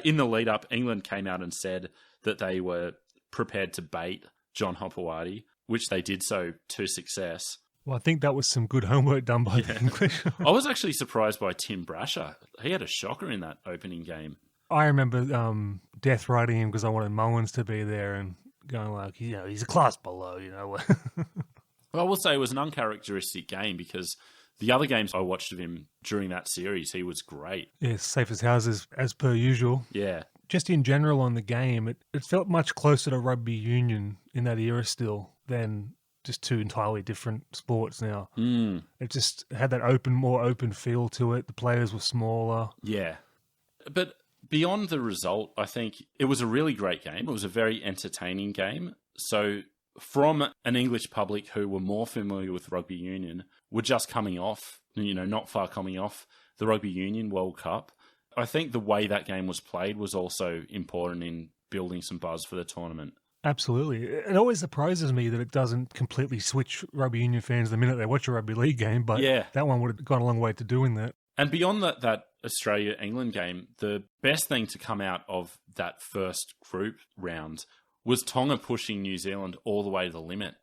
In the lead up, England came out and said that they were prepared to bait John Hopewadi, which they did so to success. Well, I think that was some good homework done by the English. I was actually surprised by Tim Brasher. He had a shocker in that opening game. I remember death riding him because I wanted Mullins to be there and going like, he's a class below, Well, I will say it was an uncharacteristic game because the other games I watched of him during that series, he was great. Yeah, safe as houses as per usual. Yeah. Just in general on the game, it felt much closer to rugby union in that era still than just two entirely different sports now. It just had that more open feel to it. The players were smaller. Yeah. But beyond the result, I think it was a really great game. It was a very entertaining game. So from an English public who were more familiar with rugby union, were just coming off, not far coming off the Rugby Union World Cup, I think the way that game was played was also important in building some buzz for the tournament. Absolutely. It always surprises me that it doesn't completely switch rugby union fans the minute they watch a rugby league game, but that one would have gone a long way to doing that. And beyond that Australia-England game, the best thing to come out of that first group round was Tonga pushing New Zealand all the way to the limit.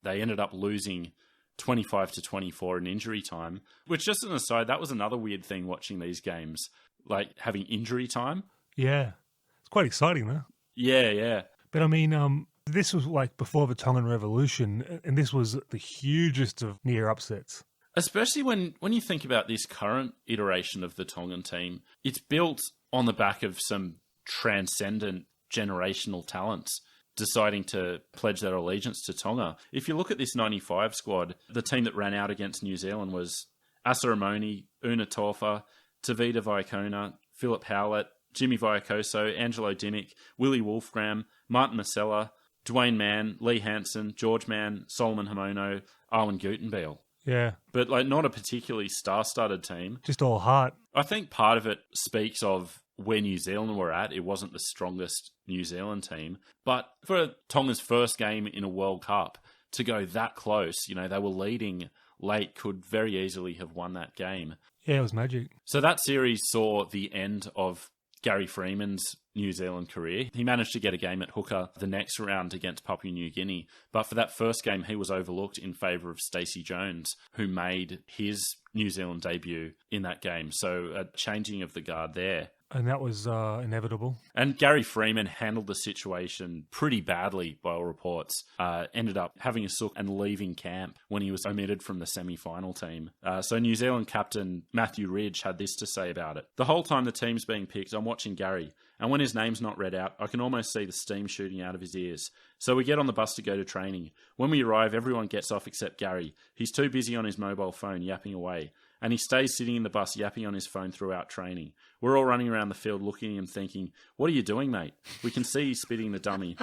They ended up losing 25-24 in injury time, which, just an aside, that was another weird thing watching these games, like having injury time. Yeah. It's quite exciting, though. Yeah. But I mean, this was like before the Tongan Revolution, and this was the hugest of near upsets. Especially when you think about this current iteration of the Tongan team, it's built on the back of some transcendent generational talents deciding to pledge their allegiance to Tonga. If you look at this 95 squad, the team that ran out against New Zealand was Asa Ramoni, Una Torfa, Tavita Vaikona, Philip Howlett, Jimmy Viacoso, Angelo Dimmick, Willie Wolfgram, Martin Masella, Dwayne Mann, Lee Hansen, George Mann, Solomon Hamono, Arwen Gutenbeil. Yeah. But not a particularly star-studded team. Just all heart. I think part of it speaks of where New Zealand were at. It wasn't the strongest New Zealand team. But for Tonga's first game in a World Cup, to go that close, they were leading late, could very easily have won that game. Yeah, it was magic. So that series saw the end of Gary Freeman's New Zealand career. He managed to get a game at hooker the next round against Papua New Guinea, but for that first game he was overlooked in favour of Stacey Jones, who made his New Zealand debut in that game. So a changing of the guard there. And that was inevitable. And Gary Freeman handled the situation pretty badly by all reports. Ended up having a sook and leaving camp when he was omitted from the semi-final team. So New Zealand captain Matthew Ridge had this to say about it. The whole time the team's being picked, I'm watching Gary. And when his name's not read out, I can almost see the steam shooting out of his ears. So we get on the bus to go to training. When we arrive, everyone gets off except Gary. He's too busy on his mobile phone yapping away. And he stays sitting in the bus yapping on his phone throughout training. We're all running around the field looking at him thinking, what are you doing, mate? We can see he's spitting the dummy.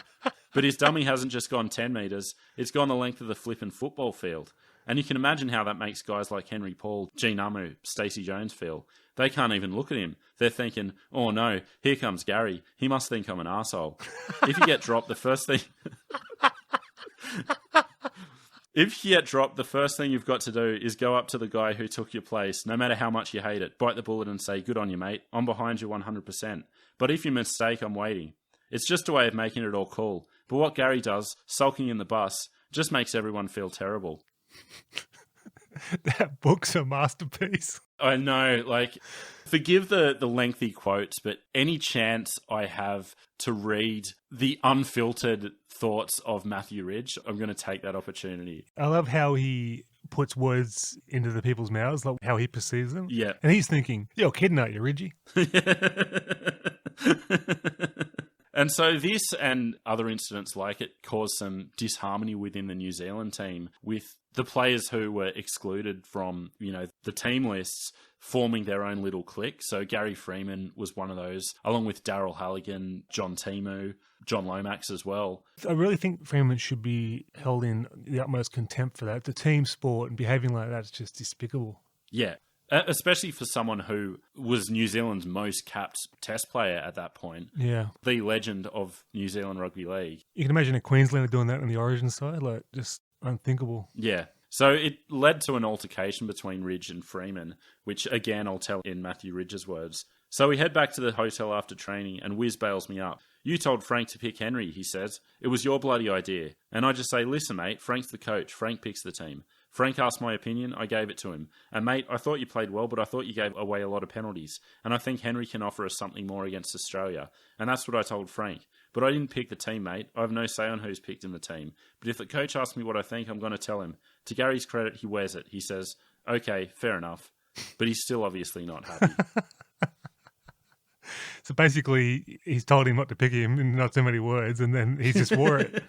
But his dummy hasn't just gone 10 metres, it's gone the length of the flippin' football field. And you can imagine how that makes guys like Henry Paul, Gene Amu, Stacey Jones feel. They can't even look at him. They're thinking, oh no, here comes Gary. He must think I'm an arsehole. If you get dropped, the first thing... If you get dropped, the first thing you've got to do is go up to the guy who took your place, no matter how much you hate it. Bite the bullet and say, good on you, mate. I'm behind you 100%. But if you mistake, I'm waiting. It's just a way of making it all cool. But what Gary does, sulking in the bus, just makes everyone feel terrible. That book's a masterpiece. I know, forgive the lengthy quotes, but any chance I have to read the unfiltered thoughts of Matthew Ridge, I'm going to take that opportunity. I love how he puts words into the people's mouths, like how he perceives them. Yeah. And he's thinking, you're kidding, aren't you, Ridgie? And so this and other incidents like it caused some disharmony within the New Zealand team, with the players who were excluded from, the team lists forming their own little clique. So Gary Freeman was one of those, along with Daryl Halligan, John Timu, John Lomax as well. I really think Freeman should be held in the utmost contempt for that. The team sport and behaving like that is just despicable. Yeah. Especially for someone who was New Zealand's most capped test player at that point. Yeah. The legend of New Zealand Rugby League. You can imagine a Queenslander doing that on the Origin side, just unthinkable. Yeah. So it led to an altercation between Ridge and Freeman, which again I'll tell in Matthew Ridge's words. So we head back to the hotel after training and Wiz bails me up. You told Frank to pick Henry, he says. It was your bloody idea. And I just say, listen mate, Frank's the coach. Frank picks the team. Frank asked my opinion, I gave it to him. And mate, I thought you played well, but I thought you gave away a lot of penalties. And I think Henry can offer us something more against Australia. And that's what I told Frank. But I didn't pick the team, mate. I have no say on who's picked in the team. But if the coach asks me what I think, I'm going to tell him. To Gary's credit, he wears it. He says, okay, fair enough. But he's still obviously not happy. So basically, he's told him not to pick him in not so many words, and then he just wore it.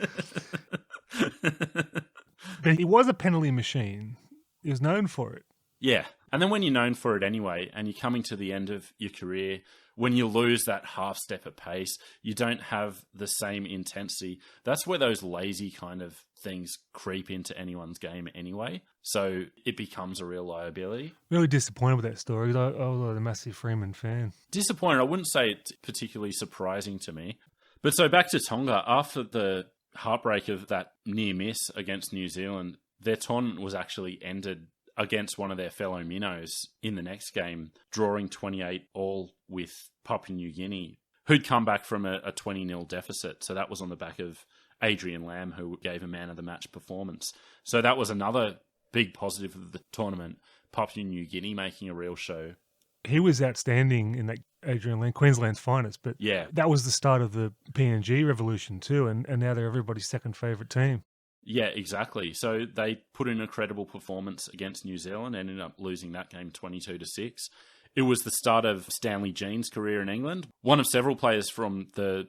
But he was a penalty machine. He was known for it. Yeah. And then when you're known for it anyway, and you're coming to the end of your career, when you lose that half step at pace, you don't have the same intensity. That's where those lazy kind of things creep into anyone's game anyway. So it becomes a real liability. Really disappointed with that story. I was a massive Freeman fan. Disappointed. I wouldn't say it's particularly surprising to me. But so back to Tonga, after the heartbreak of that near miss against New Zealand, their tournament was actually ended against one of their fellow minnows in the next game, drawing 28 all with Papua New Guinea, who'd come back from a 20-0 deficit. So that was on the back of Adrian Lamb, who gave a man of the match performance. So that was another big positive of the tournament, Papua New Guinea making a real show. He was outstanding in that Adrian Lamb, Queensland's finest, but yeah, that was the start of the PNG revolution too, and now they're everybody's second favourite team. Yeah, exactly. So they put in a credible performance against New Zealand, ended up losing that game 22-6. It was the start of Stanley Jean's career in England. One of several players from the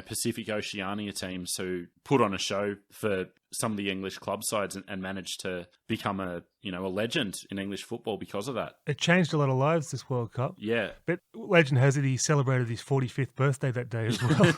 Pacific Oceania teams who put on a show for some of the English club sides and managed to become a legend in English football because of that. It changed a lot of lives, this World Cup. Yeah. But legend has it he celebrated his 45th birthday that day as well.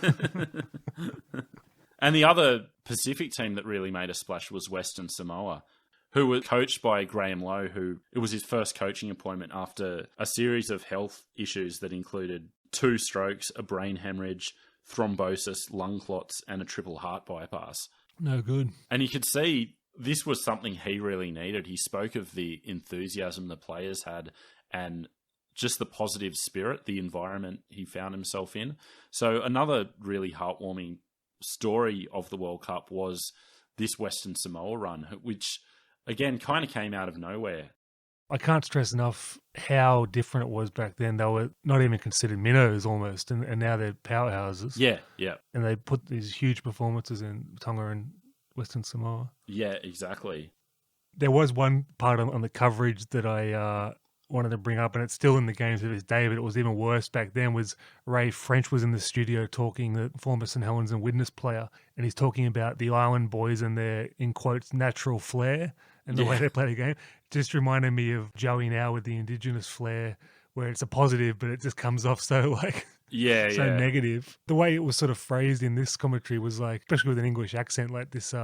And the other Pacific team that really made a splash was Western Samoa, who were coached by Graham Lowe, who it was his first coaching appointment after a series of health issues that included 2 strokes, a brain hemorrhage, thrombosis, lung clots, and a triple heart bypass. No good. And you could see this was something he really needed. He spoke of the enthusiasm the players had and just the positive spirit, the environment he found himself in. So another really heartwarming story of the World Cup was this Western Samoa run, which again kind of came out of nowhere. I can't stress enough how different it was back then. They were not even considered minnows almost, and now they're powerhouses. Yeah, yeah. And they put these huge performances in Tonga and Western Samoa. Yeah, exactly. There was one part on the coverage that I wanted to bring up, and it's still in the game to this day, but it was even worse back then, was Ray French was in the studio talking, the former St Helens and Widnes player, and he's talking about the Island boys and their, in quotes, natural flair and the way they play the game. Just reminded me of Joey now with the Indigenous flair, where it's a positive, but it just comes off so negative. The way it was sort of phrased in this commentary was like, especially with an English accent, like this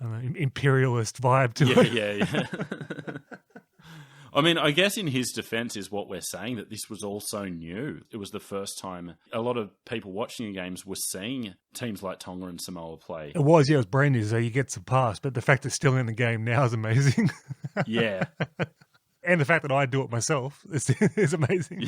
imperialist vibe to it. Yeah. I mean, I guess in his defense is what we're saying, that this was all so new. It was the first time a lot of people watching the games were seeing teams like Tonga and Samoa play. It was brand new, so you get surpassed. But the fact it's still in the game now is amazing. Yeah. And the fact that I do it myself is amazing.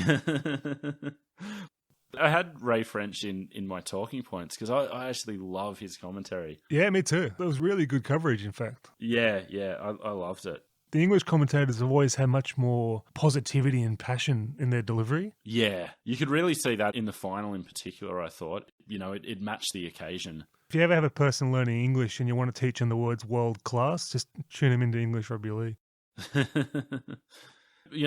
I had Ray French in my talking points because I actually love his commentary. Yeah, me too. That was really good coverage, in fact. Yeah, I loved it. The English commentators have always had much more positivity and passion in their delivery. Yeah, you could really see that in the final in particular, I thought. It matched the occasion. If you ever have a person learning English and you want to teach them the words world class, just tune them into English Rugby League.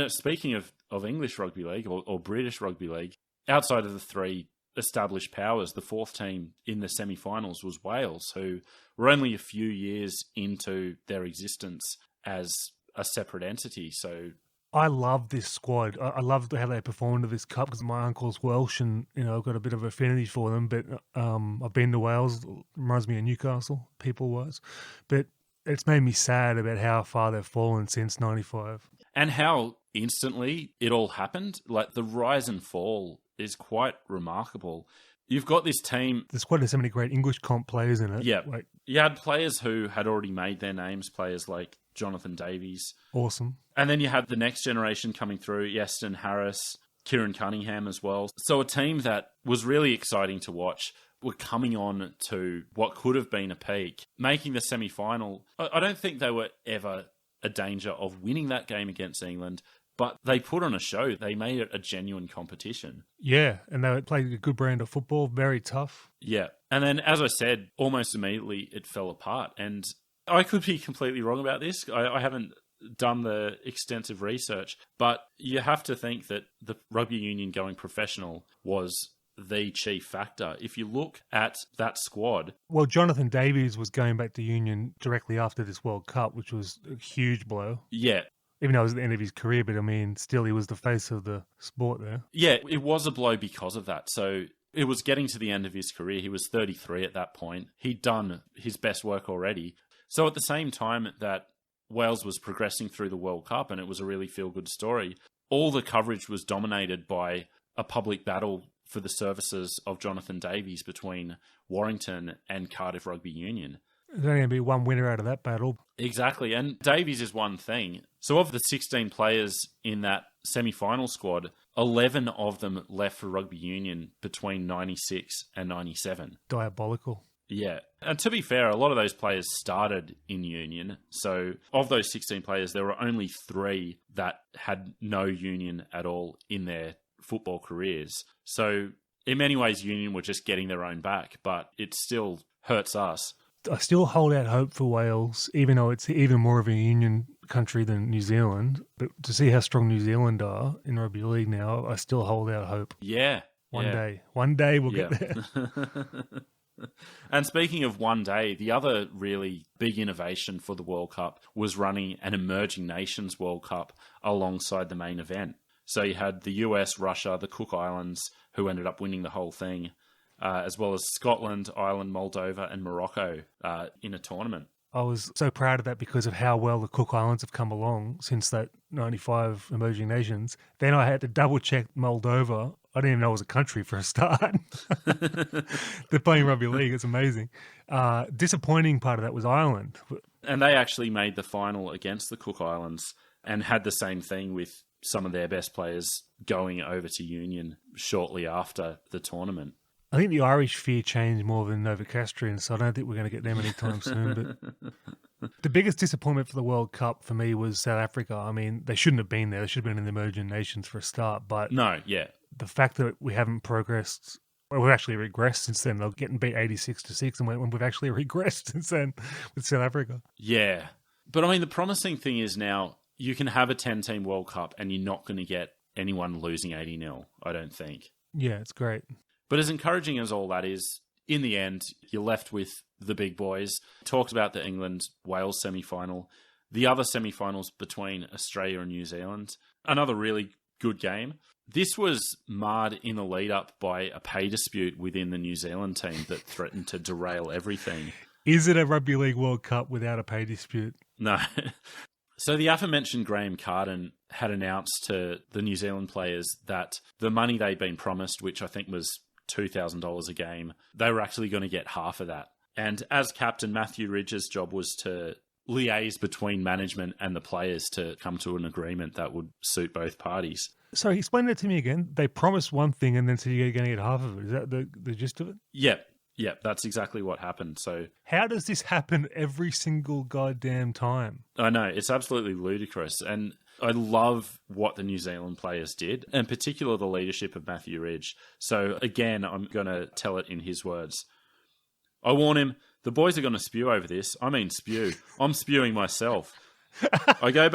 Speaking of English Rugby League or British Rugby League, outside of the 3 established powers, the 4th team in the semi-finals was Wales, who were only a few years into their existence as a separate entity. So I love this squad. I love how they performed at this cup because my uncle's Welsh and, I've got a bit of affinity for them. But I've been to Wales. It reminds me of Newcastle, people-wise. But it's made me sad about how far they've fallen since 95. And how instantly it all happened. Like, the rise and fall is quite remarkable. You've got this team... The squad has so many great English comp players in it. Yeah. You had players who had already made their names, players like Jonathan Davies. Awesome. And then you had the next generation coming through, Yeston Harris, Kieran Cunningham as well. So a team that was really exciting to watch were coming on to what could have been a peak, making the semi-final. I don't think they were ever a danger of winning that game against England, but they put on a show. They made it a genuine competition. Yeah, and they played a good brand of football, very tough. Yeah. And then, as I said, almost immediately it fell apart. And I could be completely wrong about this. I haven't done the extensive research, but you have to think that the rugby union going professional was the chief factor. If you look at that squad... Well, Jonathan Davies was going back to union directly after this World Cup, which was a huge blow. Yeah. Even though it was the end of his career, but I mean, still he was the face of the sport there. Yeah, it was a blow because of that. So it was getting to the end of his career. He was 33 at that point. He'd done his best work already. So at the same time that Wales was progressing through the World Cup and it was a really feel-good story, all the coverage was dominated by a public battle for the services of Jonathan Davies between Warrington and Cardiff Rugby Union. There's only going to be one winner out of that battle. Exactly, and Davies is one thing. So of the 16 players in that semi-final squad, 11 of them left for Rugby Union between 96 and 97. Diabolical. Yeah, and to be fair, a lot of those players started in union. So of those 16 players, there were only 3 that had no union at all in their football careers. So in many ways, union were just getting their own back, but it still hurts us. I still hold out hope for Wales, even though it's even more of a union country than New Zealand. But to see how strong New Zealand are in rugby league now, I still hold out hope. Yeah, One day we'll Yeah. get there. And speaking of one day, the other really big innovation for the World Cup was running an Emerging Nations World Cup alongside the main event. So you had the US, Russia, the Cook Islands, who ended up winning the whole thing, as well as Scotland, Ireland, Moldova, and Morocco in a tournament. I was so proud of that because of how well the Cook Islands have come along since that 95 Emerging Nations. Then I had to double check Moldova. I didn't even know it was a country for a start. They're playing rugby league. It's amazing. Disappointing part of that was Ireland. And they actually made the final against the Cook Islands and had the same thing with some of their best players going over to Union shortly after the tournament. I think the Irish fear changed more than Novocastrians, so I don't think we're going to get them anytime soon. But the biggest disappointment for the World Cup for me was South Africa. I mean, they shouldn't have been there. They should have been in the Emerging Nations for a start. But no, yeah. The fact that we haven't progressed, well, we've actually regressed since then. They're getting beat 86-6, and we've actually regressed since then with South Africa. Yeah. But I mean, the promising thing is now you can have a 10-team World Cup and you're not going to get anyone losing 80-0, I don't think. Yeah, it's great. But as encouraging as all that is, in the end, you're left with the big boys. Talked about the England-Wales semi-final. The other semi-finals between Australia and New Zealand. Another really good game. This was marred in the lead-up by a pay dispute within the New Zealand team that threatened to derail everything. Is it a Rugby League World Cup without a pay dispute? No. So the aforementioned Graham Carden had announced to the New Zealand players that the money they'd been promised, which I think was $2,000 a game, they were actually going to get half of that. And as captain, Matthew Ridge's job was to liaise between management and the players to come to an agreement that would suit both parties. So explain that to me again. They promised one thing and then said you're going to get half of it. Is that the gist of it? Yep, that's exactly what happened. So how does this happen every single goddamn time? I know, it's absolutely ludicrous. And I love what the New Zealand players did, in particular the leadership of Matthew Ridge. So again, I'm going to tell it in his words. I warn him, the boys are going to spew over this. I mean spew. I'm spewing myself. I go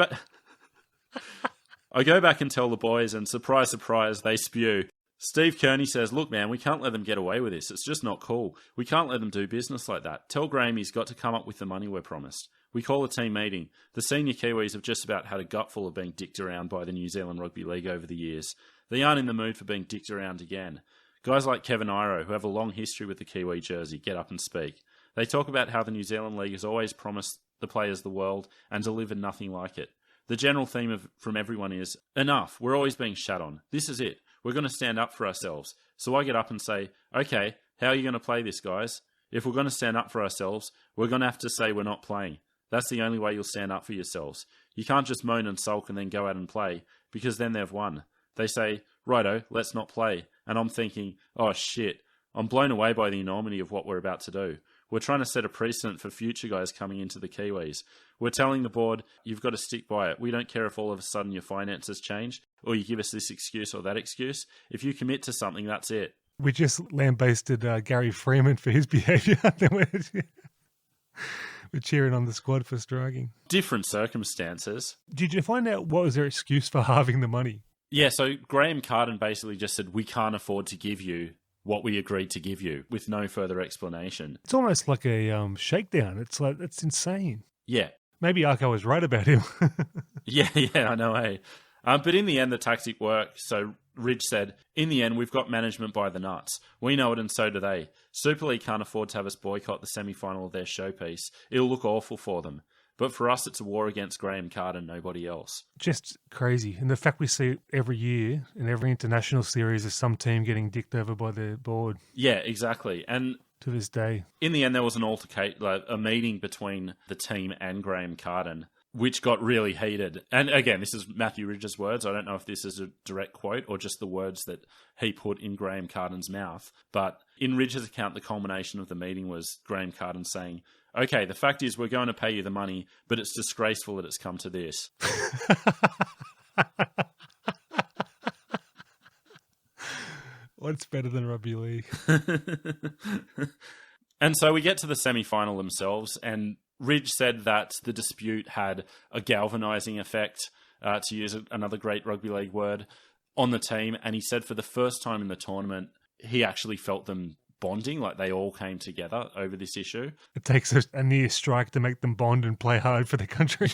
back and tell the boys, and surprise, surprise, they spew. Steve Kearney says, look, man, we can't let them get away with this. It's just not cool. We can't let them do business like that. Tell Graham he's got to come up with the money we're promised. We call a team meeting. The senior Kiwis have just about had a gutful of being dicked around by the New Zealand Rugby League over the years. They aren't in the mood for being dicked around again. Guys like Kevin Iro, who have a long history with the Kiwi jersey, get up and speak. They talk about how the New Zealand League has always promised the players the world and delivered nothing like it. The general theme from everyone is, enough, we're always being shat on. This is it. We're going to stand up for ourselves. So I get up and say, okay, how are you going to play this, guys? If we're going to stand up for ourselves, we're going to have to say we're not playing. That's the only way you'll stand up for yourselves. You can't just moan and sulk and then go out and play, because then they've won. They say, righto, let's not play. And I'm thinking, oh shit, I'm blown away by the enormity of what we're about to do. We're trying to set a precedent for future guys coming into the Kiwis. We're telling the board, you've got to stick by it. We don't care if all of a sudden your finances change or you give us this excuse or that excuse. If you commit to something, that's it. We just lambasted Gary Freeman for his behaviour. We're cheering on the squad for striking. Different circumstances. Did you find out what was their excuse for halving the money? Yeah, so Graham Carden basically just said, we can't afford to give you what we agreed to give you, with no further explanation. It's almost like a shakedown. It's like, that's insane. Yeah. Maybe Arco was right about him. Yeah, I know, hey. But in the end, the tactic worked. So Ridge said, in the end, we've got management by the nuts. We know it and so do they. Super League can't afford to have us boycott the semi-final of their showpiece. It'll look awful for them. But for us, it's a war against Graham Carden, nobody else. Just crazy. And the fact we see it every year in every international series is some team getting dicked over by the board. Yeah, exactly. And to this day, in the end, there was a meeting between the team and Graham Carden, which got really heated. And again, this is Matthew Ridge's words. I don't know if this is a direct quote or just the words that he put in Graham Carden's mouth. But in Ridge's account, the culmination of the meeting was Graham Carden saying, okay, the fact is we're going to pay you the money, but it's disgraceful that it's come to this. What's better than rugby league? And so we get to the semi-final themselves, and Ridge said that the dispute had a galvanising effect, to use another great rugby league word. on the team, and he said for the first time in the tournament, he actually felt them bonding, like they all came together over this issue. It takes a near strike to make them bond and play hard for the country.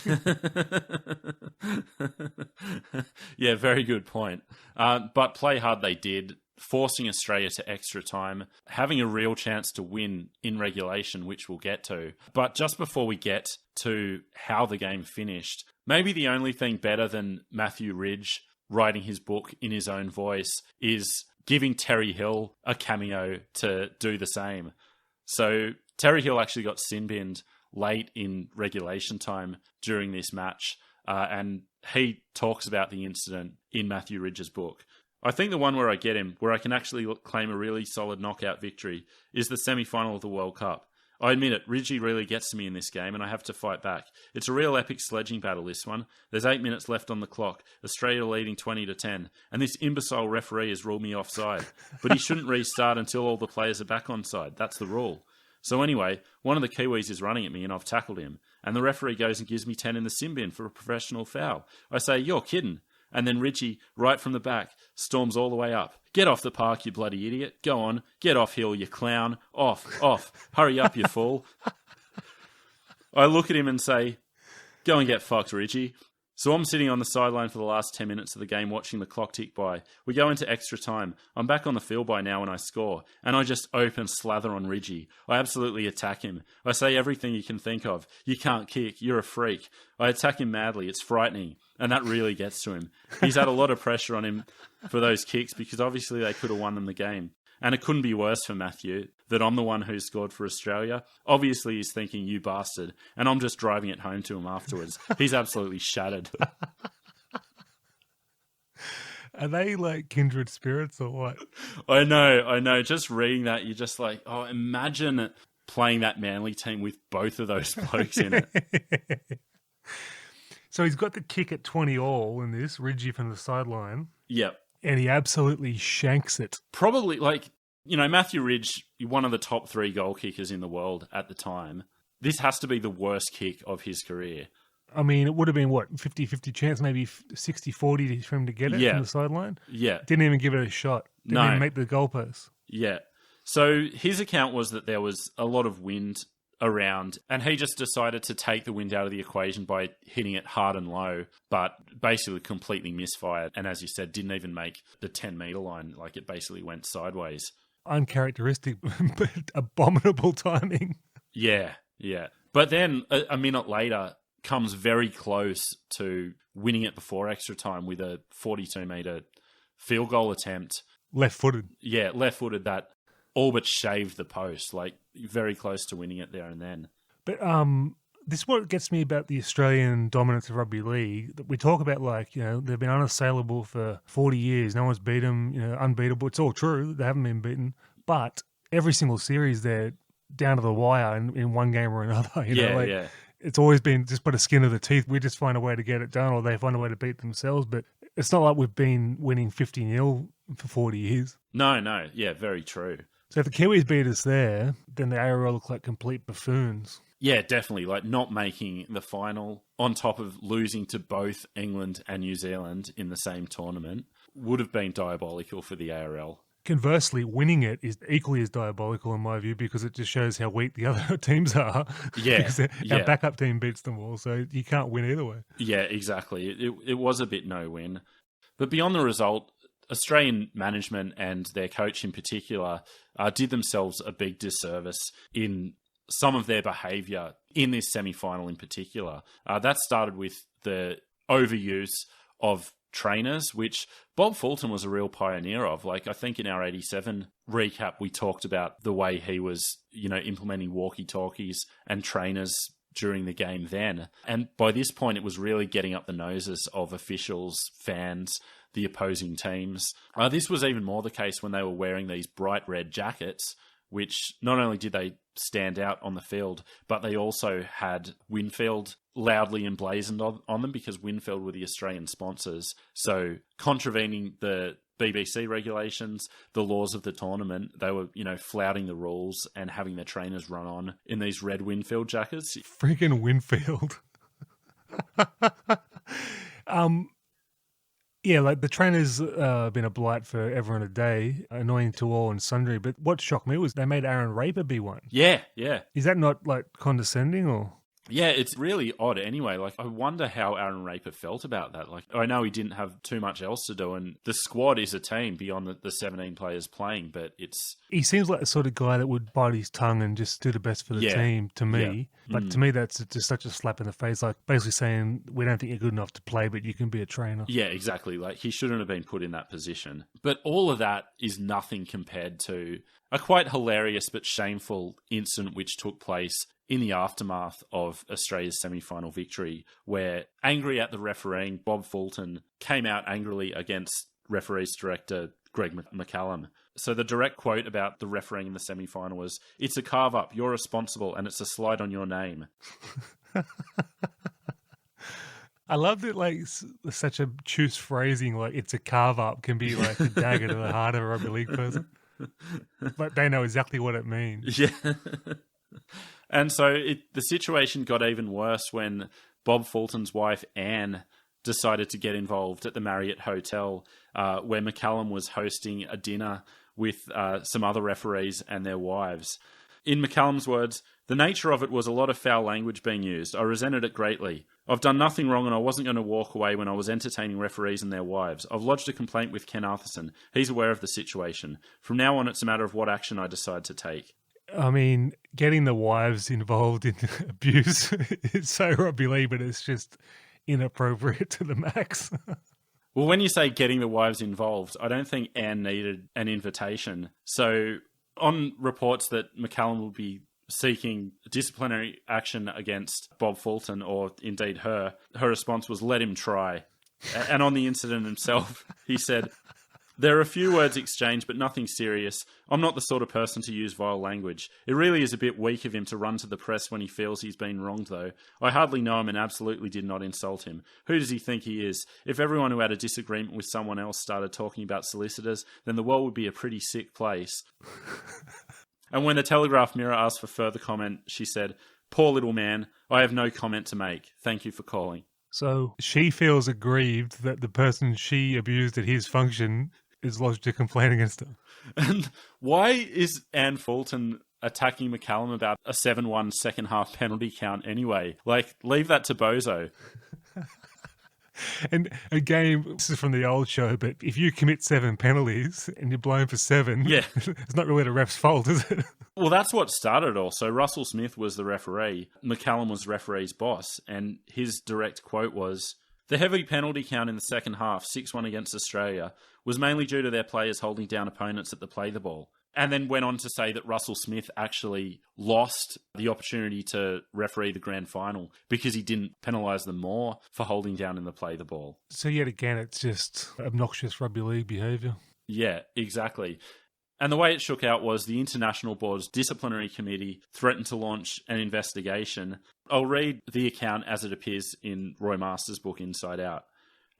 Yeah, very good point. But play hard they did, forcing Australia to extra time, having a real chance to win in regulation, which we'll get to. But just before we get to how the game finished, maybe the only thing better than Matthew Ridge writing his book in his own voice is giving Terry Hill a cameo to do the same. So Terry Hill actually got sin-binned late in regulation time during this match, and he talks about the incident in Matthew Ridge's book. I think the one where I get him, where I can actually claim a really solid knockout victory, is the semi-final of the World Cup. I admit it, Ridgey really gets to me in this game and I have to fight back. It's a real epic sledging battle, this one. There's 8 minutes left on the clock, Australia leading 20-10, and this imbecile referee has ruled me offside. But he shouldn't restart until all the players are back onside. That's the rule. So anyway, one of the Kiwis is running at me and I've tackled him, and the referee goes and gives me 10 in the sin bin for a professional foul. I say, "You're kidding." And then Ridgey, right from the back, storms all the way up. "Get off the park, you bloody idiot. Go on. Get off Hill, you clown. Off. Hurry up, you fool." I look at him and say, "Go and get fucked, Ridgey." So I'm sitting on the sideline for the last 10 minutes of the game watching the clock tick by. We go into extra time. I'm back on the field by now and I score. And I just open slather on Ridgey. I absolutely attack him. I say everything you can think of. "You can't kick. You're a freak." I attack him madly. It's frightening. And that really gets to him. He's had a lot of pressure on him for those kicks because obviously they could have won them the game. And it couldn't be worse for Matthew that I'm the one who scored for Australia. Obviously, he's thinking, "You bastard." And I'm just driving it home to him afterwards. He's absolutely shattered. Are they like kindred spirits or what? I know. Just reading that, you're just like, oh, imagine playing that Manly team with both of those blokes in it. So he's got the kick at 20 all in this, Ridgey from the sideline. Yep. And he absolutely shanks it. Probably, Matthew Ridge, one of the top 3 goal kickers in the world at the time. This has to be the worst kick of his career. I mean, it would have been, 50-50 chance, maybe 60-40 for him to get it from the sideline? Yeah. Didn't even give it a shot. Didn't even make the goalpost. Yeah. So his account was that there was a lot of wind around, and he just decided to take the wind out of the equation by hitting it hard and low, but basically completely misfired. And as you said, didn't even make the 10-metre line. Like, it basically went sideways. Uncharacteristic, but abominable timing. Yeah. But then a minute later, comes very close to winning it before extra time with a 42-metre field goal attempt. Left-footed. Yeah, left-footed that all but shaved the post, like very close to winning it there and then. But this is what gets me about the Australian dominance of rugby league. That we talk about, they've been unassailable for 40 years. No one's beat them, unbeatable. It's all true. They haven't been beaten. But every single series, they're down to the wire in one game or another. Yeah. It's always been just by the skin of the teeth. We just find a way to get it done, or they find a way to beat themselves. But it's not like we've been winning 50-0 for 40 years. No. Yeah, very true. So if the Kiwis beat us there, then the ARL look like complete buffoons. Yeah, definitely. Like, not making the final on top of losing to both England and New Zealand in the same tournament would have been diabolical for the ARL. Conversely, winning it is equally as diabolical in my view because it just shows how weak the other teams are. Yeah. Because our backup team beats them all, so you can't win either way. Yeah, exactly. It was a bit no-win. But beyond the result, Australian management and their coach in particular did themselves a big disservice in some of their behaviour in this semi-final in particular. That started with the overuse of trainers, which Bob Fulton was a real pioneer of. Like, I think in our 87 recap, we talked about the way he was, implementing walkie-talkies and trainers during the game then. And by this point, it was really getting up the noses of officials, fans, the opposing teams. This was even more the case when they were wearing these bright red jackets, which not only did they stand out on the field, but they also had Winfield loudly emblazoned on them because Winfield were the Australian sponsors. So contravening the BBC regulations, the laws of the tournament, they were, flouting the rules and having their trainers run on in these red Winfield jackets. Freaking Winfield. Yeah, like the trainer's been a blight for everyone a day, annoying to all and sundry. But what shocked me was they made Aaron Raper be one. Yeah, yeah. Is that not like condescending or? Yeah, it's really odd anyway. Like, I wonder how Aaron Raper felt about that. Like, I know he didn't have too much else to do, and the squad is a team beyond the 17 players playing, but it's... He seems like the sort of guy that would bite his tongue and just do the best for the team, to me. Yeah. But to me, that's just such a slap in the face, like basically saying, we don't think you're good enough to play, but you can be a trainer. Yeah, exactly. Like, he shouldn't have been put in that position. But all of that is nothing compared to a quite hilarious but shameful incident which took place in the aftermath of Australia's semi-final victory, where, angry at the refereeing, Bob Fulton came out angrily against referees director Greg McCallum. So the direct quote about the refereeing in the semi-final was, "It's a carve-up, you're responsible, and it's a slide on your name." I love that, like, such a choose phrasing, like, it's a carve-up can be like a dagger to the heart of a rugby league person. But they know exactly what it means. Yeah. And so the situation got even worse when Bob Fulton's wife, Anne, decided to get involved at the Marriott Hotel, where McCallum was hosting a dinner with some other referees and their wives. In McCallum's words, "The nature of it was a lot of foul language being used. I resented it greatly. I've done nothing wrong and I wasn't going to walk away when I was entertaining referees and their wives. I've lodged a complaint with Ken Arthurson. He's aware of the situation. From now on, it's a matter of what action I decide to take." I mean, getting the wives involved in abuse is so rugby league, but it's just inappropriate to the max. Well, when you say getting the wives involved, I don't think Anne needed an invitation. So on reports that McCallum will be seeking disciplinary action against Bob Fulton, or indeed her response was, "Let him try." And on the incident himself, he said, "There are a few words exchanged, but nothing serious. I'm not the sort of person to use vile language. It really is a bit weak of him to run to the press when he feels he's been wronged, though. I hardly know him and absolutely did not insult him. Who does he think he is? If everyone who had a disagreement with someone else started talking about solicitors, then the world would be a pretty sick place." And when the Telegraph Mirror asked for further comment, she said, "Poor little man, I have no comment to make. Thank you for calling." So she feels aggrieved that the person she abused at his function is lodged a complaint against her. And why is Anne Fulton attacking McCallum about a 7-1 second half penalty count anyway? Like, leave that to Bozo. And again, this is from the old show, but if you commit 7 penalties and you're blown for 7, yeah, it's not really the ref's fault, is it? Well, that's what started it all. So Russell Smith was the referee. McCallum was referee's boss. And his direct quote was, "The heavy penalty count in the second half, 6-1 against Australia, was mainly due to their players holding down opponents at the play the ball." And then went on to say that Russell Smith actually lost the opportunity to referee the grand final because he didn't penalise them more for holding down in the play the ball. So yet again, it's just obnoxious rugby league behaviour. Yeah, exactly. And the way it shook out was the International Board's disciplinary committee threatened to launch an investigation. I'll read the account as it appears in Roy Masters' book Inside Out.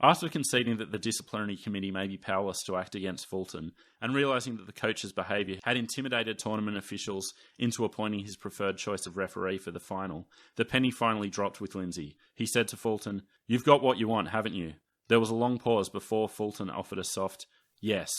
After conceding that the disciplinary committee may be powerless to act against Fulton, and realising that the coach's behaviour had intimidated tournament officials into appointing his preferred choice of referee for the final, the penny finally dropped with Lindsay. He said to Fulton, "You've got what you want, haven't you?" There was a long pause before Fulton offered a soft yes.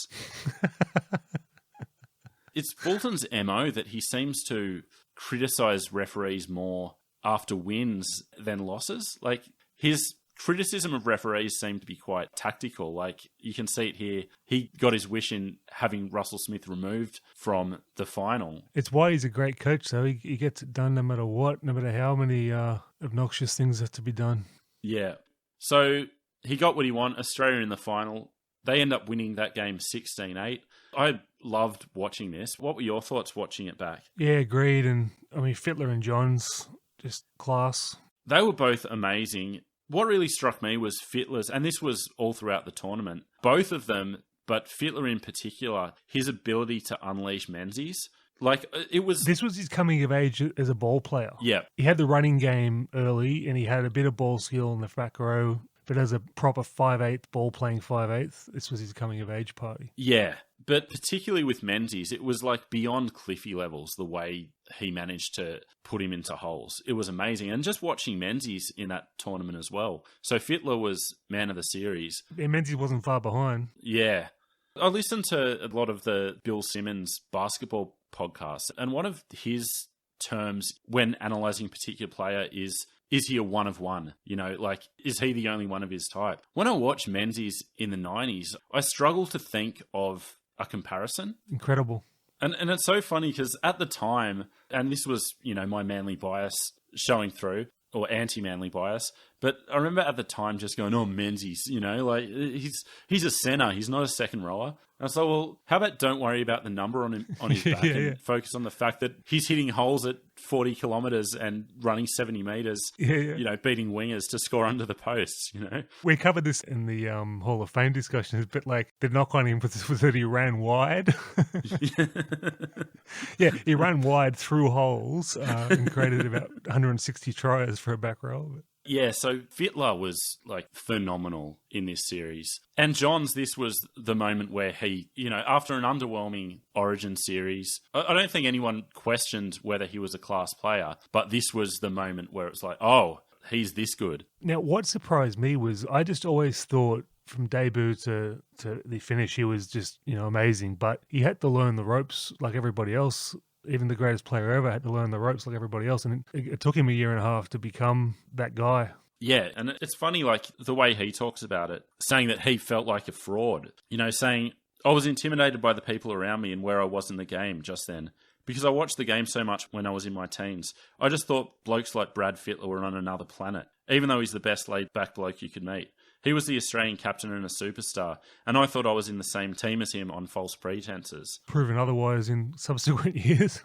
It's Fulton's MO that he seems to criticise referees more after wins than losses. Like, his criticism of referees seemed to be quite tactical. Like, you can see it here. He got his wish in having Russell Smith removed from the final. It's why he's a great coach, though. He gets it done no matter what, no matter how many obnoxious things have to be done. Yeah. So he got what he wanted. Australia in the final. They end up winning that game 16-8. I loved watching this. What were your thoughts watching it back? Yeah, agreed. And I mean, Fittler and Johns, just class. They were both amazing. What really struck me was Fittler's, and this was all throughout the tournament, both of them, but Fittler in particular, his ability to unleash Menzies. Like, it was... This was his coming of age as a ball player. Yeah. He had the running game early, and he had a bit of ball skill in the back row, but as a proper 5'8", ball playing 5'8", this was his coming of age party. Yeah, But particularly with Menzies, it was like beyond Cliffy levels, the way he managed to put him into holes. It was amazing. And just watching Menzies in that tournament as well. So Fittler was man of the series. Yeah, Menzies wasn't far behind. Yeah. I listened to a lot of the Bill Simmons basketball podcasts, and one of his terms when analysing a particular player is he a one of one? You know, like, is he the only one of his type? When I watch Menzies in the 90s, I struggle to think of a comparison. Incredible. And it's so funny because at the time, and this was, you know, my manly bias showing through, or anti-manly bias, but I remember at the time just going, oh, Menzies, you know, like, he's a centre, he's not a second rower. And I was like, well, how about don't worry about the number on his back and focus on the fact that he's hitting holes at 40 kilometres and running 70 metres, you know, beating wingers to score under the posts, you know. We covered this in the Hall of Fame discussions, but like the knock on him was that he ran wide. Yeah, he ran wide through holes and created about 160 tries for a back row. Yeah, so Fittler was like phenomenal in this series. And Johns, this was the moment where he, you know, after an underwhelming Origin series, I don't think anyone questioned whether he was a class player, but this was the moment where it's like, oh, he's this good. Now, what surprised me was I just always thought from debut to the finish, he was just, you know, amazing, but he had to learn the ropes like everybody else. Even the greatest player ever had to learn the ropes like everybody else. And it took him a year and a half to become that guy. Yeah, and it's funny, like, the way he talks about it, saying that he felt like a fraud. You know, saying, I was intimidated by the people around me and where I was in the game just then. Because I watched the game so much when I was in my teens. I just thought blokes like Brad Fittler were on another planet, even though he's the best laid-back bloke you could meet. He was the Australian captain and a superstar, and I thought I was in the same team as him on false pretenses. Proven otherwise in subsequent years.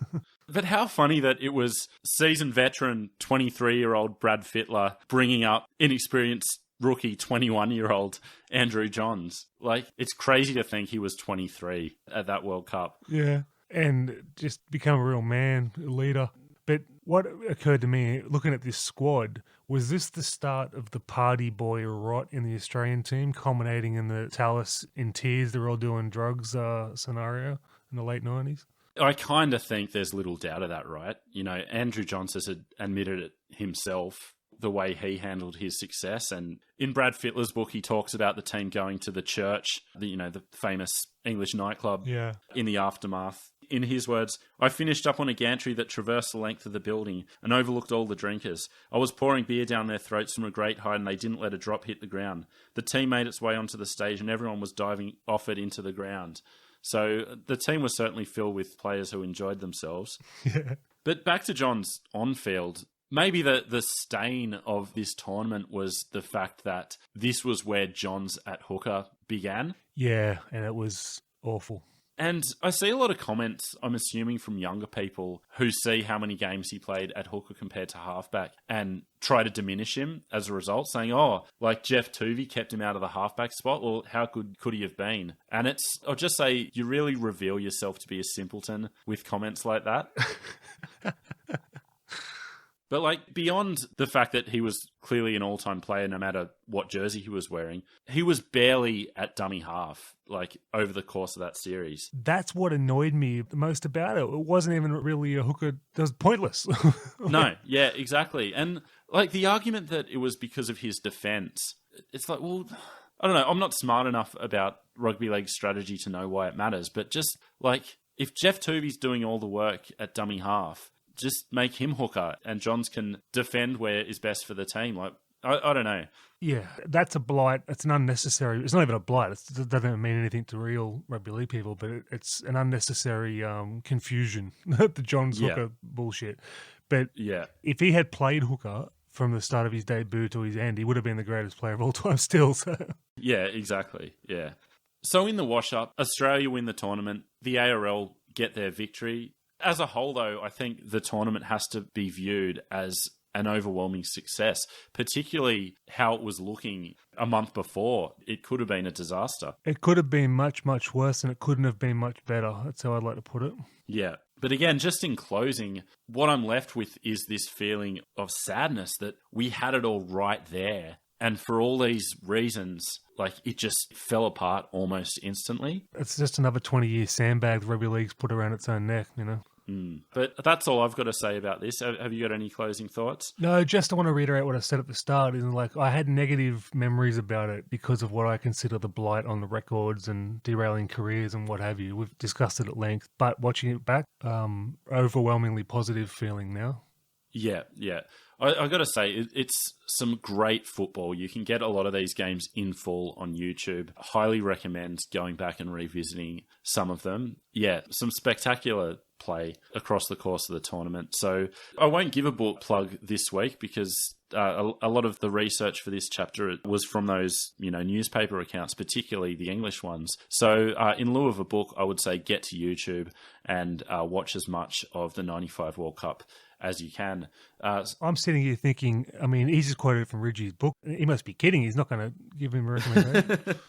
But how funny that it was seasoned veteran 23-year-old Brad Fittler bringing up inexperienced rookie 21-year-old Andrew Johns. Like, it's crazy to think he was 23 at that World Cup. Yeah, and just become a real man, a leader. But what occurred to me, looking at this squad, was this the start of the party boy rot in the Australian team, culminating in the Tallis in tears, they're all doing drugs scenario in the late 90s? I kind of think there's little doubt of that, right? You know, Andrew Johns has admitted it himself, the way he handled his success. And in Brad Fittler's book, he talks about the team going to the church, the famous English nightclub in the aftermath. In his words, I finished up on a gantry that traversed the length of the building and overlooked all the drinkers. I was pouring beer down their throats from a great height and they didn't let a drop hit the ground. The team made its way onto the stage and everyone was diving off it into the ground. So the team was certainly filled with players who enjoyed themselves. Yeah. But back to John's on-field, maybe the stain of this tournament was the fact that this was where Johns at hooker began. Yeah, and it was awful. And I see a lot of comments, I'm assuming from younger people, who see how many games he played at hooker compared to halfback and try to diminish him as a result, saying, oh, like Jeff Tuvey kept him out of the halfback spot. Well, how good could he have been? And I'll just say, you really reveal yourself to be a simpleton with comments like that. But like, beyond the fact that he was clearly an all-time player no matter what jersey he was wearing, he was barely at dummy half, like, over the course of that series. That's what annoyed me the most about it. It wasn't even really a hooker. It was pointless. No, yeah, exactly. And like, the argument that it was because of his defence, it's like, well, I don't know. I'm not smart enough about rugby league strategy to know why it matters, but just like, if Jeff Tuvey's doing all the work at dummy half, just make him hooker and Johns can defend where is best for the team. Like, I don't know. Yeah, that's a blight. It's an unnecessary... It's not even a blight. It doesn't mean anything to real rugby league people, but it's an unnecessary confusion, the Johns hooker bullshit. But if he had played hooker from the start of his debut to his end, he would have been the greatest player of all time still. So. Yeah, exactly. Yeah. So in the wash-up, Australia win the tournament. The ARL get their victory. As a whole, though, I think the tournament has to be viewed as an overwhelming success, particularly how it was looking a month before. It could have been a disaster. It could have been much, much worse, and it couldn't have been much better. That's how I'd like to put it. Yeah. But again, just in closing, what I'm left with is this feeling of sadness that we had it all right there And for all these reasons, like, it just fell apart almost instantly. It's just another 20-year sandbag the rugby league's put around its own neck, you know. But that's all I've got to say about this. Have you got any closing thoughts? No, just I want to reiterate what I said at the start. Is like I had negative memories about it because of what I consider the blight on the records and derailing careers and what have you. We've discussed it at length, but watching it back, overwhelmingly positive feeling now. Yeah. I got to say, it's some great football. You can get a lot of these games in full on YouTube. Highly recommend going back and revisiting some of them. Yeah, some spectacular play across the course of the tournament. So I won't give a book plug this week because a lot of the research for this chapter was from those, newspaper accounts, particularly the English ones. So in lieu of a book, I would say get to YouTube and watch as much of the 95 World Cup as you can. I'm sitting here thinking, I mean, he's just quoted from Ridgey's book. He must be kidding. He's not going to give him a recommendation.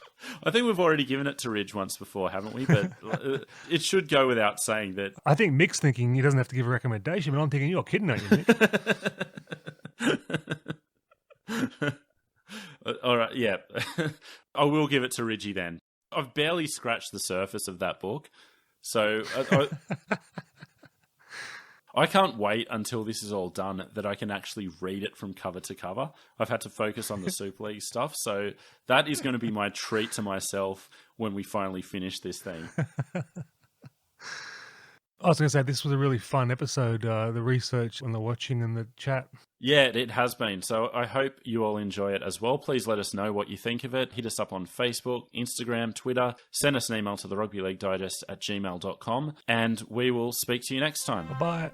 I think we've already given it to Ridge once before, haven't we? But it should go without saying that. I think Mick's thinking he doesn't have to give a recommendation, but I'm thinking, you're kidding, aren't you, Mick? All right, yeah. I will give it to Ridgey then. I've barely scratched the surface of that book. So I can't wait until this is all done that I can actually read it from cover to cover. I've had to focus on the Super League stuff, so that is going to be my treat to myself when we finally finish this thing. I was going to say, this was a really fun episode, the research and the watching and the chat. Yeah, it has been. So I hope you all enjoy it as well. Please let us know what you think of it. Hit us up on Facebook, Instagram, Twitter. Send us an email to the rugbyleaguedigest@gmail.com, and we will speak to you next time. Bye-bye.